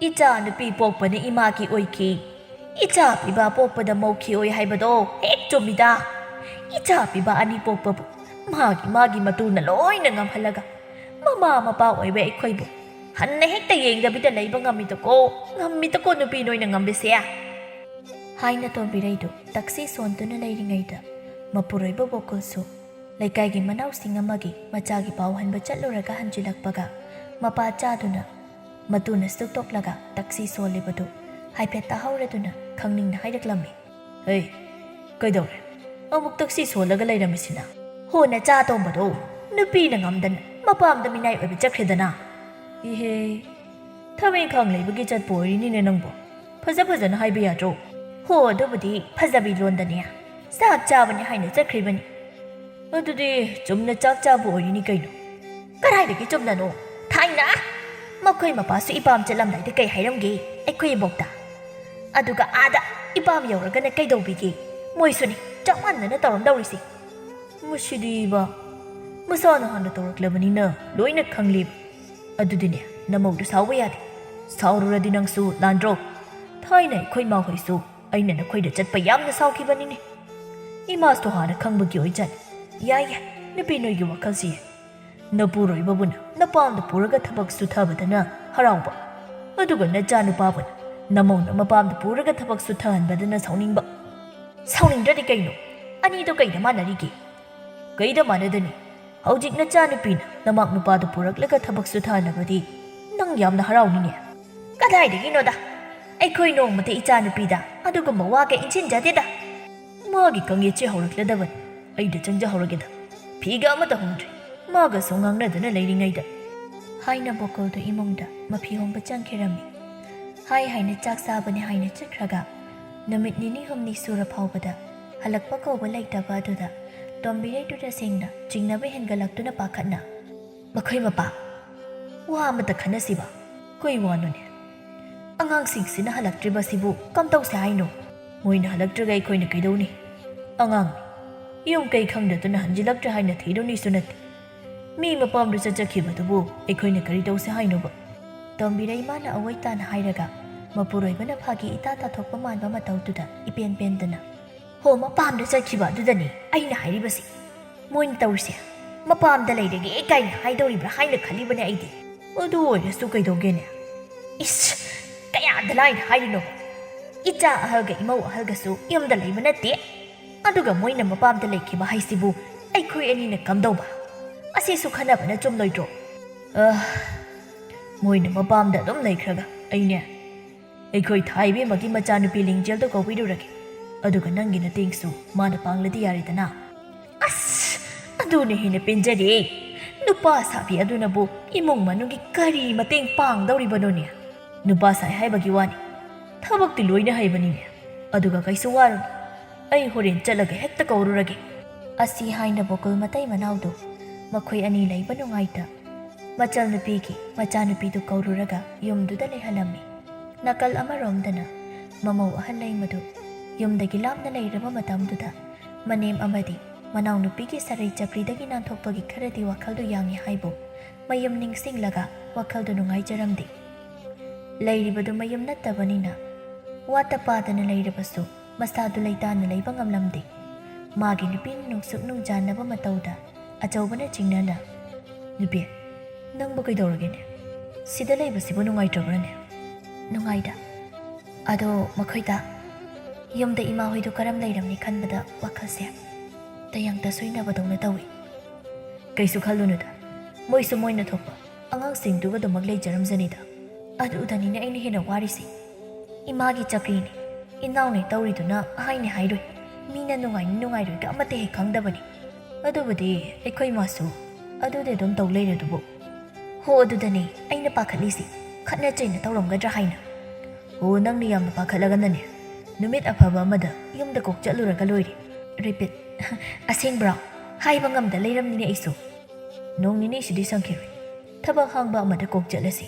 ꯏꯆꯥ ꯅꯨꯄꯤ ꯄꯣꯛꯄꯅ ꯏꯃꯥꯒꯤ ꯑꯣꯏꯈꯤ ꯏꯆꯥ ꯄꯤꯕꯥ ꯄꯣꯛꯄꯗ ꯃꯧꯈꯤ ꯑꯣꯏ ꯍꯥꯏꯕꯗꯣ ꯍꯦꯛ ꯆꯨꯝꯃꯤꯗ ꯏꯆꯥ ꯄꯤꯕꯥ ꯑꯅꯤ ꯄꯣꯛꯄꯕꯨ ꯃꯥꯒꯤ ꯃꯇꯨꯅ ꯂꯣꯏꯅ ꯉꯝꯍꯜꯂꯒ ꯃꯃꯥ ꯃꯄꯥ ꯑꯣꯏꯕ ꯑꯩꯈꯣꯏꯕꯨ ꯍꯟꯅ ꯍꯦꯛꯇ ꯌꯦꯡꯗꯕꯤꯗ ꯂꯩꯕ ꯉꯝꯃꯤꯗꯀꯣ ꯅꯨꯄꯤ ꯅꯣꯏꯅ ꯉꯝꯕꯤꯁꯦ ꯍꯥꯏꯅ ꯇꯣꯝꯕꯤꯔꯩꯗꯨ ꯇꯛꯁꯤ ꯁꯣꯟꯗꯨꯅ ꯂꯩꯔꯤꯉꯩꯗ ꯃꯄꯨꯔꯣꯏꯕ ꯕꯣꯀꯨꯜꯁꯨ ꯂꯩꯀꯥꯏꯒꯤ ꯃꯅꯥꯎꯁꯤꯡ ꯑꯃꯒꯤ ꯃꯆꯥꯒꯤ ꯄꯥꯎ ꯍꯟꯕ ꯆꯠꯂꯨꯔꯒ ꯍꯟꯖꯤꯜꯂꯛꯄꯒ ꯃꯄꯥ ꯆꯥꯗꯨꯅ ꯃꯇꯨꯅ ꯁꯨꯛꯇꯣꯛꯂꯒ ꯇꯛꯁꯤ ꯁꯣꯜꯂꯤꯕꯗꯨ ꯍꯥꯏꯐꯦꯠ ꯇꯥꯍꯧꯔꯗꯨꯅ ꯈꯪꯅꯤꯡꯅ ꯍꯥꯏꯔꯛꯂꯝꯃꯤ ꯀꯩꯗꯧꯔꯦ ꯑꯃꯨꯛ ꯇꯛꯁꯤ ꯁꯣꯜꯂꯒ ꯂꯩꯔꯝꯃꯤꯁꯤꯅ ꯍꯣ ꯅꯆꯥ ꯇꯣꯝꯕꯗꯣ ꯅꯨꯄꯤꯅ ꯉꯝꯗꯅ ꯃꯄꯥꯝꯗ ꯃꯤꯅꯥꯏ ꯑꯣꯏꯕ ꯆꯠꯈ꯭ꯔꯦꯗꯅ ꯏꯍꯦ ꯊꯕꯛ ꯏꯪꯈꯥꯡ ꯂꯩꯕꯒꯤ ꯆꯠꯄ ꯑꯣꯏꯔꯤꯅꯤꯅꯦ ꯅꯪꯕꯨ ꯐꯖꯅ ꯍꯥꯏꯕ ꯌꯥꯗ꯭ꯔꯣ ꯍꯣ ꯑꯗꯨꯕꯨꯗꯤ ꯐꯖꯕꯤ ꯂꯣꯟꯗꯅꯦ ꯆꯥꯛ ꯆꯥꯕꯅꯤ ꯍꯥꯏꯅ ꯆꯠꯈ꯭ꯔꯤꯕꯅꯤ ꯑꯗꯨꯗꯤ ꯆꯨꯝꯅ ꯆꯥꯛ ꯆꯥꯕ ꯑꯣꯏꯔꯤꯅꯤ ꯀꯩꯅꯣ ꯀꯗꯥꯏꯗꯒꯤ ꯆꯨꯝꯅꯅꯣ ꯊꯥꯏꯅ ꯃꯈꯣꯏ ꯃꯄꯥꯁꯨ ꯏꯄꯥꯝ ꯆꯠꯂꯝꯗꯥꯏꯗ ꯀꯩ ꯍꯥꯏꯔꯝꯒꯦ ꯑꯩꯈꯣꯏ ꯏꯕꯣꯛꯇ ꯑꯗꯨꯒ ꯑꯥꯗ ꯏꯄꯥꯝ ꯌꯧꯔꯒꯅ ꯀꯩꯗꯧꯕꯤꯒꯦ ꯃꯣꯏꯁꯨꯅꯤ ꯆꯞ ꯃꯥꯟꯅꯅ ꯇꯧꯔꯝꯗꯧꯔꯤꯁꯤ ꯃꯁꯤꯗꯤꯕ ꯃꯁꯥꯅ ꯍꯥꯟꯅ ꯇꯧꯔꯛꯂꯕꯅꯤꯅ ꯂꯣꯏꯅ ꯈꯪꯂꯤꯕ ꯑꯗꯨꯗꯤꯅꯦ ꯅꯃꯧꯗꯨ ꯁꯥꯎꯕ ꯌꯥꯗꯦ ꯁꯥꯎꯔꯨꯔꯗꯤ ꯅꯪꯁꯨ ꯂꯥꯟꯗ꯭ꯔꯣ ꯊꯥꯏꯅ ꯑꯩꯈꯣꯏ ꯏꯃꯥꯍꯣꯏꯁꯨ ꯑꯩꯅ ꯅꯈꯣꯏꯗ ꯆꯠꯄ ꯌꯥꯝꯅ ꯁꯥꯎꯈꯤꯕꯅꯤꯅꯦ ꯏꯃꯥꯁꯨ ꯍꯥꯟꯅ ꯈꯪꯕꯒꯤ ꯑꯣꯏꯖꯅꯤ ꯌꯥꯏ ꯅꯨꯄꯤ ꯅꯣꯏꯒꯤ ꯋꯥꯈꯜꯁꯤ ꯅꯄꯨꯔꯣꯏꯕꯕꯨꯅ ꯅꯄꯥꯝꯗ ꯄꯨꯔꯒ ꯊꯕꯛ ꯁꯨꯊꯕꯗꯅ ꯍꯔꯥꯎꯕ ꯑꯗꯨꯒ ꯅꯆꯥ ꯅꯨꯄꯥꯕꯨꯅ ꯅꯃꯧꯅ ꯃꯄꯥꯝꯗ ꯄꯨꯔꯒ ꯊꯕꯛ ꯁꯨꯊꯍꯟꯕꯗꯅ ꯁꯥꯎꯅꯤꯡꯗ꯭ꯔꯗꯤ ꯀꯩꯅꯣ ꯑꯅꯤꯗꯣ ꯀꯩꯗ ꯃꯥꯟꯅꯔꯤꯒꯦ ꯀꯩꯗ ꯃꯥꯟꯅꯗꯅꯤ ꯍꯧꯖꯤꯛ ꯅꯆꯥ ꯅꯨꯄꯤꯅ ꯅꯃꯥꯛ ꯅꯨꯄꯥꯗꯨ ꯄꯨꯔꯛꯂꯒ ꯊꯕꯛ ꯁꯨꯊꯍꯜꯂꯕꯗꯤ ꯅꯪ ꯌꯥꯝꯅ ꯍꯔꯥꯎꯅꯤꯅꯦ ꯀꯗꯥꯏꯗꯒꯤꯅꯣꯗ ꯑꯩꯈꯣꯏ ꯅꯣꯡꯃꯇ ꯏꯆꯥ ꯅꯨꯄꯤꯗ ꯑꯗꯨꯒꯨꯝꯕ ꯋꯥꯒ insinꯖꯗꯦꯗ ꯃꯥꯒꯤ ꯀꯪꯌꯦꯠꯁꯦ ꯍꯧꯔꯛꯂꯗꯕꯅꯤ ꯑꯩꯗ ꯆꯪꯖꯍꯧꯔꯒꯦꯗ ꯐꯤꯒ ꯑꯃꯇ ꯍꯣꯡꯗ꯭ꯔꯤ ꯃꯥꯒꯁꯨ ꯉꯥꯡꯅꯗꯅ ꯂꯩꯔꯤꯉꯩꯗ ꯍꯥꯏꯅ ꯕꯣꯀꯜꯗꯨ ꯏꯃꯨꯡꯗ ꯃꯐꯤ ꯍꯣꯡꯕ ꯆꯪꯈꯤꯔꯝꯃꯤ ꯍꯥꯏꯅ ꯆꯥꯛ ꯆꯥꯕꯅꯤ ꯍꯥꯏꯅ ꯆꯠꯈ꯭ꯔꯒ ꯅꯨꯃꯤꯠ ꯅꯤꯅꯤ ꯍꯨꯝꯅꯤ ꯁꯨꯔ ꯐꯥꯎꯕꯗ ꯍꯜꯂꯛꯄ ꯀꯧꯕ ꯂꯩꯇꯕ ꯑꯗꯨꯗ ꯇꯣꯝꯕꯤꯔꯩꯗꯨ ꯇꯁꯦꯡꯅ ꯆꯤꯡꯅꯕ ꯍꯦꯟꯒꯠꯂꯛꯇꯨꯅ ꯄꯥꯈꯠꯅ ꯃꯈꯣꯏ ꯃꯄꯥ ꯋꯥ ꯑꯃꯇ ꯈꯟꯅꯁꯤꯕ ꯀꯩ ꯋꯥꯅꯣꯅꯦ ꯑꯉꯥꯡꯁꯤꯡꯁꯤꯅ ꯍꯜꯂꯛꯇ꯭ꯔꯤꯕꯁꯤꯕꯨ ꯀꯝꯇꯧꯁꯦ ꯍꯥꯏꯅꯣ ꯃꯣꯏꯅ ꯍꯜꯂꯛꯇ꯭ꯔꯒ ꯑꯩꯈꯣꯏꯅ ꯀꯩꯗꯧꯅꯤ ꯑꯉꯥꯡꯅꯤ ꯌꯨꯝ ꯀꯩ ꯈꯪꯗꯗꯨꯅ ꯍꯟꯖꯤꯜꯂꯛꯇ꯭ꯔꯦ ꯍꯥꯏꯅ ꯊꯤꯗꯧꯅꯤꯁꯨ ꯅꯠꯇꯦ ꯃꯤ ꯃꯄꯥꯝꯗꯨ ꯆꯠꯆꯈꯤꯕꯗꯨꯕꯨ ꯑꯩꯈꯣꯏꯅ ꯀꯔꯤ ꯇꯧꯁꯦ ꯍꯥꯏꯅꯣꯕ ꯇꯣꯝꯕꯤꯔꯩ ꯃꯥꯅ ꯑꯋꯣꯏ ꯇꯥꯅ ꯍꯥꯏꯔꯒ ꯃꯄꯨꯔꯣꯏꯕꯅ ꯐꯥꯒꯤ ꯏꯇꯥ ꯇꯥꯊꯣꯛꯄ ꯃꯥꯟꯕ ꯃꯇꯧꯗꯨꯗ ꯏꯄꯦꯟ ꯄꯦꯟꯗꯅ ꯍꯣ ꯃꯄꯥꯝꯗ ꯆꯠꯈꯤꯕ ꯑꯗꯨꯗꯅꯤ ꯑꯩꯅ ꯍꯥꯏꯔꯤꯕꯁꯤ ꯃꯣꯏꯅ ꯇꯧꯔꯤꯁꯦ ꯃꯄꯥꯝꯗ ꯂꯩꯔꯒꯦ ꯀꯥꯏꯅ ꯍꯥꯏꯗꯧꯔꯤꯕ꯭ꯔꯥ ꯍꯥꯏꯅ ꯈꯜꯂꯤꯕꯅꯦ ꯑꯩꯗꯤ ꯑꯗꯨ ꯑꯣꯏꯔꯁꯨ ꯀꯩꯗꯧꯒꯦꯅꯦ ꯏꯁ ꯀꯌꯥꯗ ꯂꯥꯏꯅ ꯍꯥꯏꯔꯤꯅꯣ ꯏꯆꯥ ꯑꯍꯜꯒ ꯏꯃꯧ ꯑꯍꯜꯒꯁꯨ ꯌꯨꯝꯗ ꯂꯩꯕ ꯅꯠꯇꯦ ꯑꯗꯨꯒ ꯃꯣꯏꯅ ꯃꯄꯥꯝꯗ ꯂꯩꯈꯤꯕ ꯍꯥꯏꯁꯤꯕꯨ ꯑꯩꯈꯣꯏ ꯑꯅꯤꯅ ꯀꯝꯗꯧꯕ ꯑꯁꯤꯁꯨ ꯈꯟꯅꯕꯅ ꯆꯨꯝꯂꯣꯏꯗ꯭ꯔꯣ ꯃꯣꯏꯅ ꯃꯄꯥꯝꯗ ꯑꯗꯨꯝ ꯂꯩꯈ꯭ꯔꯒ ꯑꯩꯅꯦ ꯑꯩꯈꯣꯏ ꯊꯥꯏꯕꯦꯝꯃꯒꯤ ꯃꯆꯥꯅꯨꯄꯤ ꯂꯤꯡꯖꯦꯜꯗꯣ ꯀꯧꯕꯤꯔꯨꯔꯒꯦ ꯑꯗꯨꯒ ꯅꯪꯒꯤ ꯅꯇꯦꯡꯁꯨ ꯃꯥꯅ ꯄꯥꯡꯂꯗꯤ ꯌꯥꯔꯦꯗꯅ ꯑꯁ ꯑꯗꯨꯅ ꯍꯦꯟꯅ ꯄꯦꯟꯖꯔꯦ ꯅꯨꯄꯥ ꯁꯥꯕꯤ ꯑꯗꯨꯅꯕꯨ ꯏꯃꯨꯡ ꯃꯅꯨꯡꯒꯤ ꯀꯔꯤ ꯃꯇꯦꯡ ꯄꯥꯡꯗꯧꯔꯤꯕꯅꯣꯅꯦ ꯅꯨꯄꯥ ꯁꯥꯏ ꯍꯥꯏꯕꯒꯤ ꯋꯥꯅꯤ ꯊꯕꯛꯇꯤ ꯂꯣꯏꯅ ꯍꯩꯕꯅꯤꯅꯦ ꯑꯗꯨꯒ ꯀꯩꯁꯨ ꯋꯥꯔꯨꯅꯨ ꯑꯩ ꯍꯣꯔꯦꯟ ꯆꯠꯂꯒ ꯍꯦꯛꯇ ꯀꯧꯔꯨꯔꯒꯦ ꯑꯁꯤ ꯍꯥꯏꯅ ꯕꯣꯀꯨꯜ ꯃꯇꯩ ꯃꯅꯥꯎꯗꯨ ꯃꯈꯣꯏ ꯑꯅꯤ ꯂꯩꯕ ꯅꯨꯡꯉꯥꯏꯇ ꯃꯆꯜꯅꯨꯄꯤꯒꯤ ꯃꯆꯥꯅꯨꯄꯤꯗꯨ ꯀꯧꯔꯨꯔꯒ ꯌꯨꯝꯗꯨꯗ ꯂꯩꯍꯜꯂꯝꯃꯤ ꯅꯥꯀꯜ ꯑꯃꯔꯣꯝꯗꯅ ꯃꯃꯧ ꯑꯍꯜ ꯂꯩꯃꯗꯨ ꯌꯨꯝꯗꯒꯤ ꯂꯥꯞꯅ ꯂꯩꯔꯕ ꯃꯇꯝꯗꯨꯗ ꯃꯅꯦꯝ ꯑꯃꯗꯤ ꯃꯅꯥꯎꯅꯨꯄꯤꯒꯤ ꯁꯔꯩ ꯆꯀ꯭ꯔꯤꯗꯒꯤ ꯅꯥꯟꯊꯣꯛꯄꯒꯤ ꯈꯔꯗꯤ ꯋꯥꯈꯜꯗꯨ ꯌꯥꯡꯏ ꯍꯥꯏꯕꯨ ꯃꯌꯨꯝ ꯅꯤꯡꯁꯤꯡꯂꯒ ꯋꯥꯈꯜꯗꯨ ꯅꯨꯡꯉꯥꯏꯖꯔꯝꯗꯦ ꯂꯩꯔꯤꯕꯗꯨ ꯃꯌꯨꯝ ꯅꯠꯇꯕꯅꯤꯅ ꯋꯥꯠꯇ ꯄꯥꯗꯅ ꯂꯩꯔꯕꯁꯨ ꯃꯁꯥꯗꯨ ꯂꯩꯇꯥꯅ ꯂꯩꯕ ꯉꯝꯂꯝꯗꯦ ꯃꯥꯒꯤ ꯅꯨꯄꯤꯅ ꯅꯨꯡꯁꯨꯛ ꯅꯨꯡꯖꯥꯟꯅꯕ ꯃꯇꯧꯗ ꯑꯆꯧꯕꯅ ꯆꯤꯡꯅꯅ ꯅꯨꯄꯤ ꯅꯪꯕꯨ ꯀꯩꯗꯧꯔꯒꯦꯅꯦ ꯁꯤꯗ ꯂꯩꯕꯁꯤꯕꯨ ꯅꯨꯡꯉꯥꯏꯇ꯭ꯔꯕ꯭ꯔꯅꯦ ꯅꯨꯡꯉꯥꯏꯗ ꯑꯗꯣ ꯃꯈꯣꯏꯗ ꯌꯨꯝꯗ ꯏꯃꯥ ꯍꯣꯏꯗꯨ ꯀꯔꯝ ꯂꯩꯔꯝꯅꯤ ꯈꯟꯕꯗ ꯋꯥꯈꯜꯁꯦ ꯇꯌꯥꯡꯇ ꯁꯣꯏꯅꯕꯗꯧꯅ ꯇꯧꯏ ꯀꯩꯁꯨ ꯈꯜꯂꯨꯅꯨꯗ ꯃꯣꯏꯁꯨ ꯃꯣꯏꯅ ꯊꯣꯛꯄ ꯑꯉꯥꯡꯁꯤꯡꯗꯨꯒꯗꯃꯛ ꯂꯩꯖꯔꯝꯖꯅꯤꯗ ꯑꯗꯨꯗꯅꯤꯅꯦ ꯑꯩꯅ ꯍꯦꯟꯅ ꯋꯥꯔꯤꯁꯤ ꯏꯃꯥꯒꯤ ꯆꯀ꯭ꯔꯤꯅꯤ ꯏꯅꯥꯎꯅꯦ ꯇꯧꯔꯤꯗꯨꯅ ꯍꯥꯏꯅꯦ ꯍꯥꯏꯔꯣꯏ ꯃꯤꯅ ꯅꯨꯡꯉꯥꯏꯅꯤ ꯅꯨꯡꯉꯥꯏꯔꯣꯏꯒ ꯑꯃꯠꯇ ꯍꯦꯛ ꯈꯪꯗꯕꯅꯤ ꯑꯗꯨꯕꯨꯗꯤ ꯑꯩꯈꯣꯏ ꯃꯥꯁꯨ ꯑꯗꯨꯗꯤ ꯑꯗꯨꯝ ꯇꯧ ꯂꯩꯔꯗꯨꯕꯨ ꯍꯣ ꯑꯗꯨꯗꯅꯦ ꯑꯩꯅ ꯄꯥꯈꯠꯂꯤꯁꯤ ꯈꯠꯅ ꯆꯩꯅ ꯇꯧꯔꯝꯒꯗ꯭ꯔꯥ ꯍꯥꯏꯅ ꯍꯣ ꯅꯪꯅ ꯌꯥꯝꯅ ꯄꯥꯈꯠꯂꯒꯅꯅꯦ ꯅꯨꯃꯤꯠ ꯑꯐꯕ ꯑꯃꯗ ꯌꯨꯝꯗ ꯀꯣꯛ ꯆꯠꯂꯨꯔꯒ ꯂꯣꯏꯔꯦ ꯔꯤꯄꯤꯠ ꯑꯁꯦꯡꯕ꯭ꯔꯣ ꯍꯥꯏꯕ ꯉꯝꯗ ꯂꯩꯔꯝꯅꯤꯅꯦ ꯑꯩꯁꯨ ꯅꯣꯡ ꯅꯤꯅꯤꯁꯤꯗꯤ ꯁꯪꯈꯤꯔꯣꯏ ꯊꯕꯛ ꯍꯥꯡꯕ ꯑꯃꯗ ꯀꯣꯛ ꯆꯠꯂꯁꯤ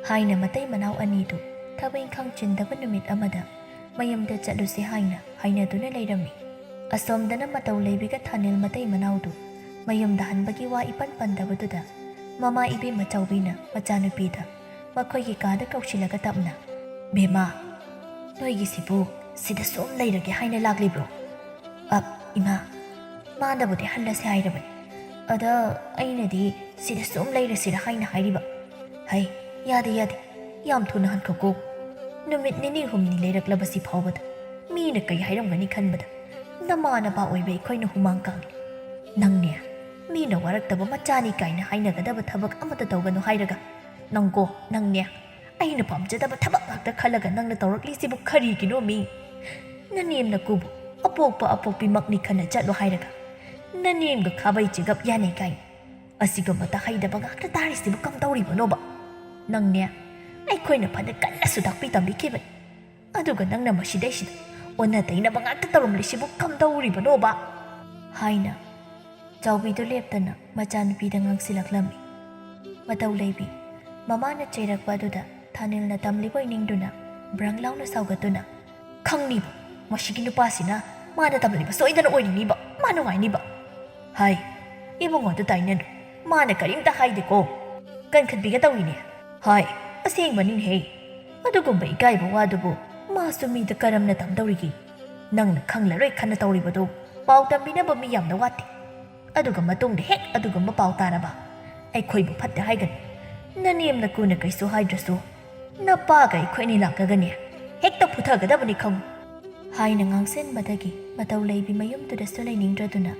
ꯍꯥꯏꯅ ꯃꯇꯩ ꯃꯅꯥꯎ ꯑꯅꯤꯗꯨ ꯊꯕꯛ ꯏꯪꯈꯥꯡ ꯆꯤꯟꯗꯕ ꯅꯨꯃꯤꯠ ꯑꯃꯗ ꯃꯌꯨꯝꯗ ꯆꯠꯂꯨꯁꯤ ꯍꯥꯏꯅ ꯍꯥꯏꯅꯗꯨꯅ ꯂꯩꯔꯝꯃꯤ ꯑꯁꯣꯝꯗꯅ ꯃꯇꯧ ꯂꯩꯕꯤꯒ ꯊꯥꯅꯤꯜ ꯃꯇꯩ ꯃꯅꯥꯎꯗꯨ ꯃꯌꯨꯝꯗ ꯍꯟꯕꯒꯤ ꯋꯥ ꯏꯄꯟ ꯄꯟꯗꯕꯗꯨꯗ ꯃꯃꯥ ꯏꯕꯦꯝꯃ ꯆꯥꯎꯕꯤꯅ ꯃꯆꯥꯅꯨꯄꯤꯗ ꯃꯈꯣꯏꯒꯤ ꯀꯥꯗ ꯀꯧꯁꯤꯜꯂꯒ ꯇꯞꯅ ꯕꯦꯝꯃ ꯅꯣꯏꯒꯤꯁꯤꯕꯨ ꯁꯤꯗ ꯁꯨꯝ ꯂꯩꯔꯒꯦ ꯍꯥꯏꯅ ꯂꯥꯛꯂꯤꯕ꯭ꯔꯣ ꯏꯃꯥ ꯃꯥꯅꯕꯨꯗꯤ ꯍꯜꯂꯁꯦ ꯍꯥꯏꯔꯕꯅꯤ ꯑꯗ ꯑꯩꯅꯗꯤ ꯁꯤꯗ ꯁꯨꯝ ꯂꯩꯔꯁꯤꯔ ꯍꯥꯏꯅ ꯍꯥꯏꯔꯤꯕ ꯍꯩ ꯌꯥꯗꯦ ꯌꯥꯝ ꯊꯨꯅ ꯍꯟꯈꯣꯀꯣ ꯅꯨꯃꯤꯠ ꯅꯤꯅꯤ ꯍꯨꯝꯅꯤ ꯂꯩꯔꯛꯂꯕꯁꯤ ꯐꯥꯎꯕꯗ ꯃꯤꯅ ꯀꯩ ꯍꯥꯏꯔꯝꯒꯅꯤ ꯈꯟꯕꯗ ꯅꯃꯥꯅꯄꯥ ꯑꯣꯏꯕ ꯑꯩꯈꯣꯏꯅ ꯍꯨꯃꯥꯡ ꯀꯥꯡꯂꯤ ꯅꯪꯅꯦ ꯃꯤꯅ ꯋꯥꯔꯛꯇꯕ ꯃꯆꯥꯅꯤ ꯀꯥꯏꯅ ꯍꯥꯏꯅꯒꯗꯕ ꯊꯕꯛ ꯑꯃꯠꯇ ꯇꯧꯒꯅꯨ ꯍꯥꯏꯔꯒ ꯅꯪꯅꯦ ꯑꯩꯅ ꯄꯥꯝꯖꯗꯕ ꯊꯕꯛ ꯉꯥꯛꯇ ꯈꯜꯂꯒ ꯅꯪꯅ ꯇꯧꯔꯛꯂꯤꯁꯤꯕꯨ ꯀꯔꯤꯒꯤꯅꯣ ꯃꯤ ꯅꯅꯦꯝꯅ ꯀꯨꯕꯨ ꯑꯄꯣꯛꯄ ꯑꯄꯣꯛꯄꯤꯃꯛꯅꯤ ꯈꯟꯅ ꯆꯠꯂꯣ ꯍꯥꯏꯔꯒ ꯅꯅꯦꯝꯒ ꯈꯥꯕꯩ ꯆꯦꯒꯞ ꯌꯥꯅꯩ ꯀꯥꯏ ꯑꯁꯤꯒꯨꯝꯕ ꯍꯩꯗꯕ ꯉꯥꯛꯇ ꯇꯥꯔꯤꯁꯤꯕꯨ ꯀꯝꯗꯧꯔꯤꯕꯅꯣꯕ ꯅꯪꯅꯦ ꯑꯩꯈꯣꯏꯅ ꯐꯅ ꯀꯟꯅꯁꯨ ꯇꯥꯛꯄꯤ ꯇꯝꯕꯤꯈꯤꯕꯅꯤ ꯑꯗꯨꯒ ꯅꯪꯅ ꯃꯁꯤꯗꯩꯁꯤꯗ ꯑꯣꯟꯅ ꯇꯩꯅꯕ ꯉꯥꯛꯇ ꯇꯧꯔꯝꯂꯤꯁꯤꯕꯨ ꯀꯝꯗꯧꯔꯤꯕꯅꯣꯕ ꯍꯥꯏꯅ ꯆꯥꯎꯕꯤꯗꯨ ꯂꯦꯞꯇꯅ ꯃꯆꯥꯅꯨꯄꯤꯗ ꯉꯥꯡꯁꯤꯜꯂꯛꯂꯝꯃꯤ ꯃꯇꯧ ꯂꯩꯕꯤ ꯃꯃꯥꯅ ꯆꯩꯔꯛꯄ ꯑꯗꯨꯗ ꯊꯥꯅꯤꯜꯅ ꯇꯝꯂꯤꯕꯣꯏ ꯅꯤꯡꯗꯨꯅ ꯕ꯭ꯔꯪ ꯂꯥꯎꯅ ꯁꯥꯎꯒꯠꯇꯨꯅ ꯈꯪꯅꯤꯕ ꯃꯁꯤꯒꯤ ꯅꯨꯄꯥꯁꯤꯅ ꯃꯥꯅ ꯇꯝꯂꯤꯕ ꯁꯣꯏꯗꯅ ꯑꯣꯏꯔꯤꯅꯤꯕ ꯃꯥ ꯅꯨꯡꯉꯥꯏꯅꯤꯕ ꯍꯥꯏ ꯏꯕꯨꯡꯉꯣꯗꯨ ꯇꯥꯏꯅꯅꯨ ꯃꯥꯅ ꯀꯔꯤꯝꯇ ꯍꯥꯏꯗꯦꯀꯣ ꯀꯟꯈꯠꯄꯤꯒ ꯇꯧꯏꯅꯦ ꯍꯥꯏ ꯑꯁꯦꯡꯕꯅꯤꯅꯦꯍꯦ ꯑꯗꯨꯒꯨꯝꯕ ꯏꯀꯥꯏꯕ ꯋꯥꯗꯨꯕꯨ ꯃꯥꯁꯨ ꯃꯤꯗ ꯀꯔꯝꯅ ꯇꯝꯗꯧꯔꯤꯒꯦ ꯅꯪꯅ ꯈꯪꯂꯔꯣꯏ ꯈꯟꯅ ꯇꯧꯔꯤꯕꯗꯨ ꯄꯥꯎ ꯇꯝꯕꯤꯅꯕ ꯃꯤ ꯌꯥꯝꯅ ꯋꯥꯠꯇꯦ ꯑꯗꯨꯒ ꯃꯇꯨꯡꯗ ꯍꯦꯛ ꯑꯗꯨꯒꯨꯝꯕ ꯄꯥꯎ ꯇꯥꯔꯕ ꯑꯩꯈꯣꯏꯕꯨ ꯐꯠꯇꯦ ꯍꯥꯏꯒꯅꯤ ꯅꯅꯦꯝꯅ ꯀꯨꯅ ꯀꯩꯁꯨ ꯍꯥꯏꯗ꯭ꯔꯁꯨ ꯅꯄꯥꯒ ꯑꯩꯈꯣꯏꯅꯤ ꯂꯥꯛꯂꯒꯅꯦ ꯍꯦꯛꯇ ꯐꯨꯊꯒꯗꯕꯅꯤ ꯈꯪꯉꯨ ꯍꯥꯏꯅ ꯉꯥꯡꯁꯤꯟꯕꯗꯒꯤ ꯃꯇꯧ ꯂꯩꯕꯤ ꯃꯌꯨꯝꯗꯨꯗꯁꯨ ꯂꯩꯅꯤꯡꯗ꯭ꯔꯗꯨꯅ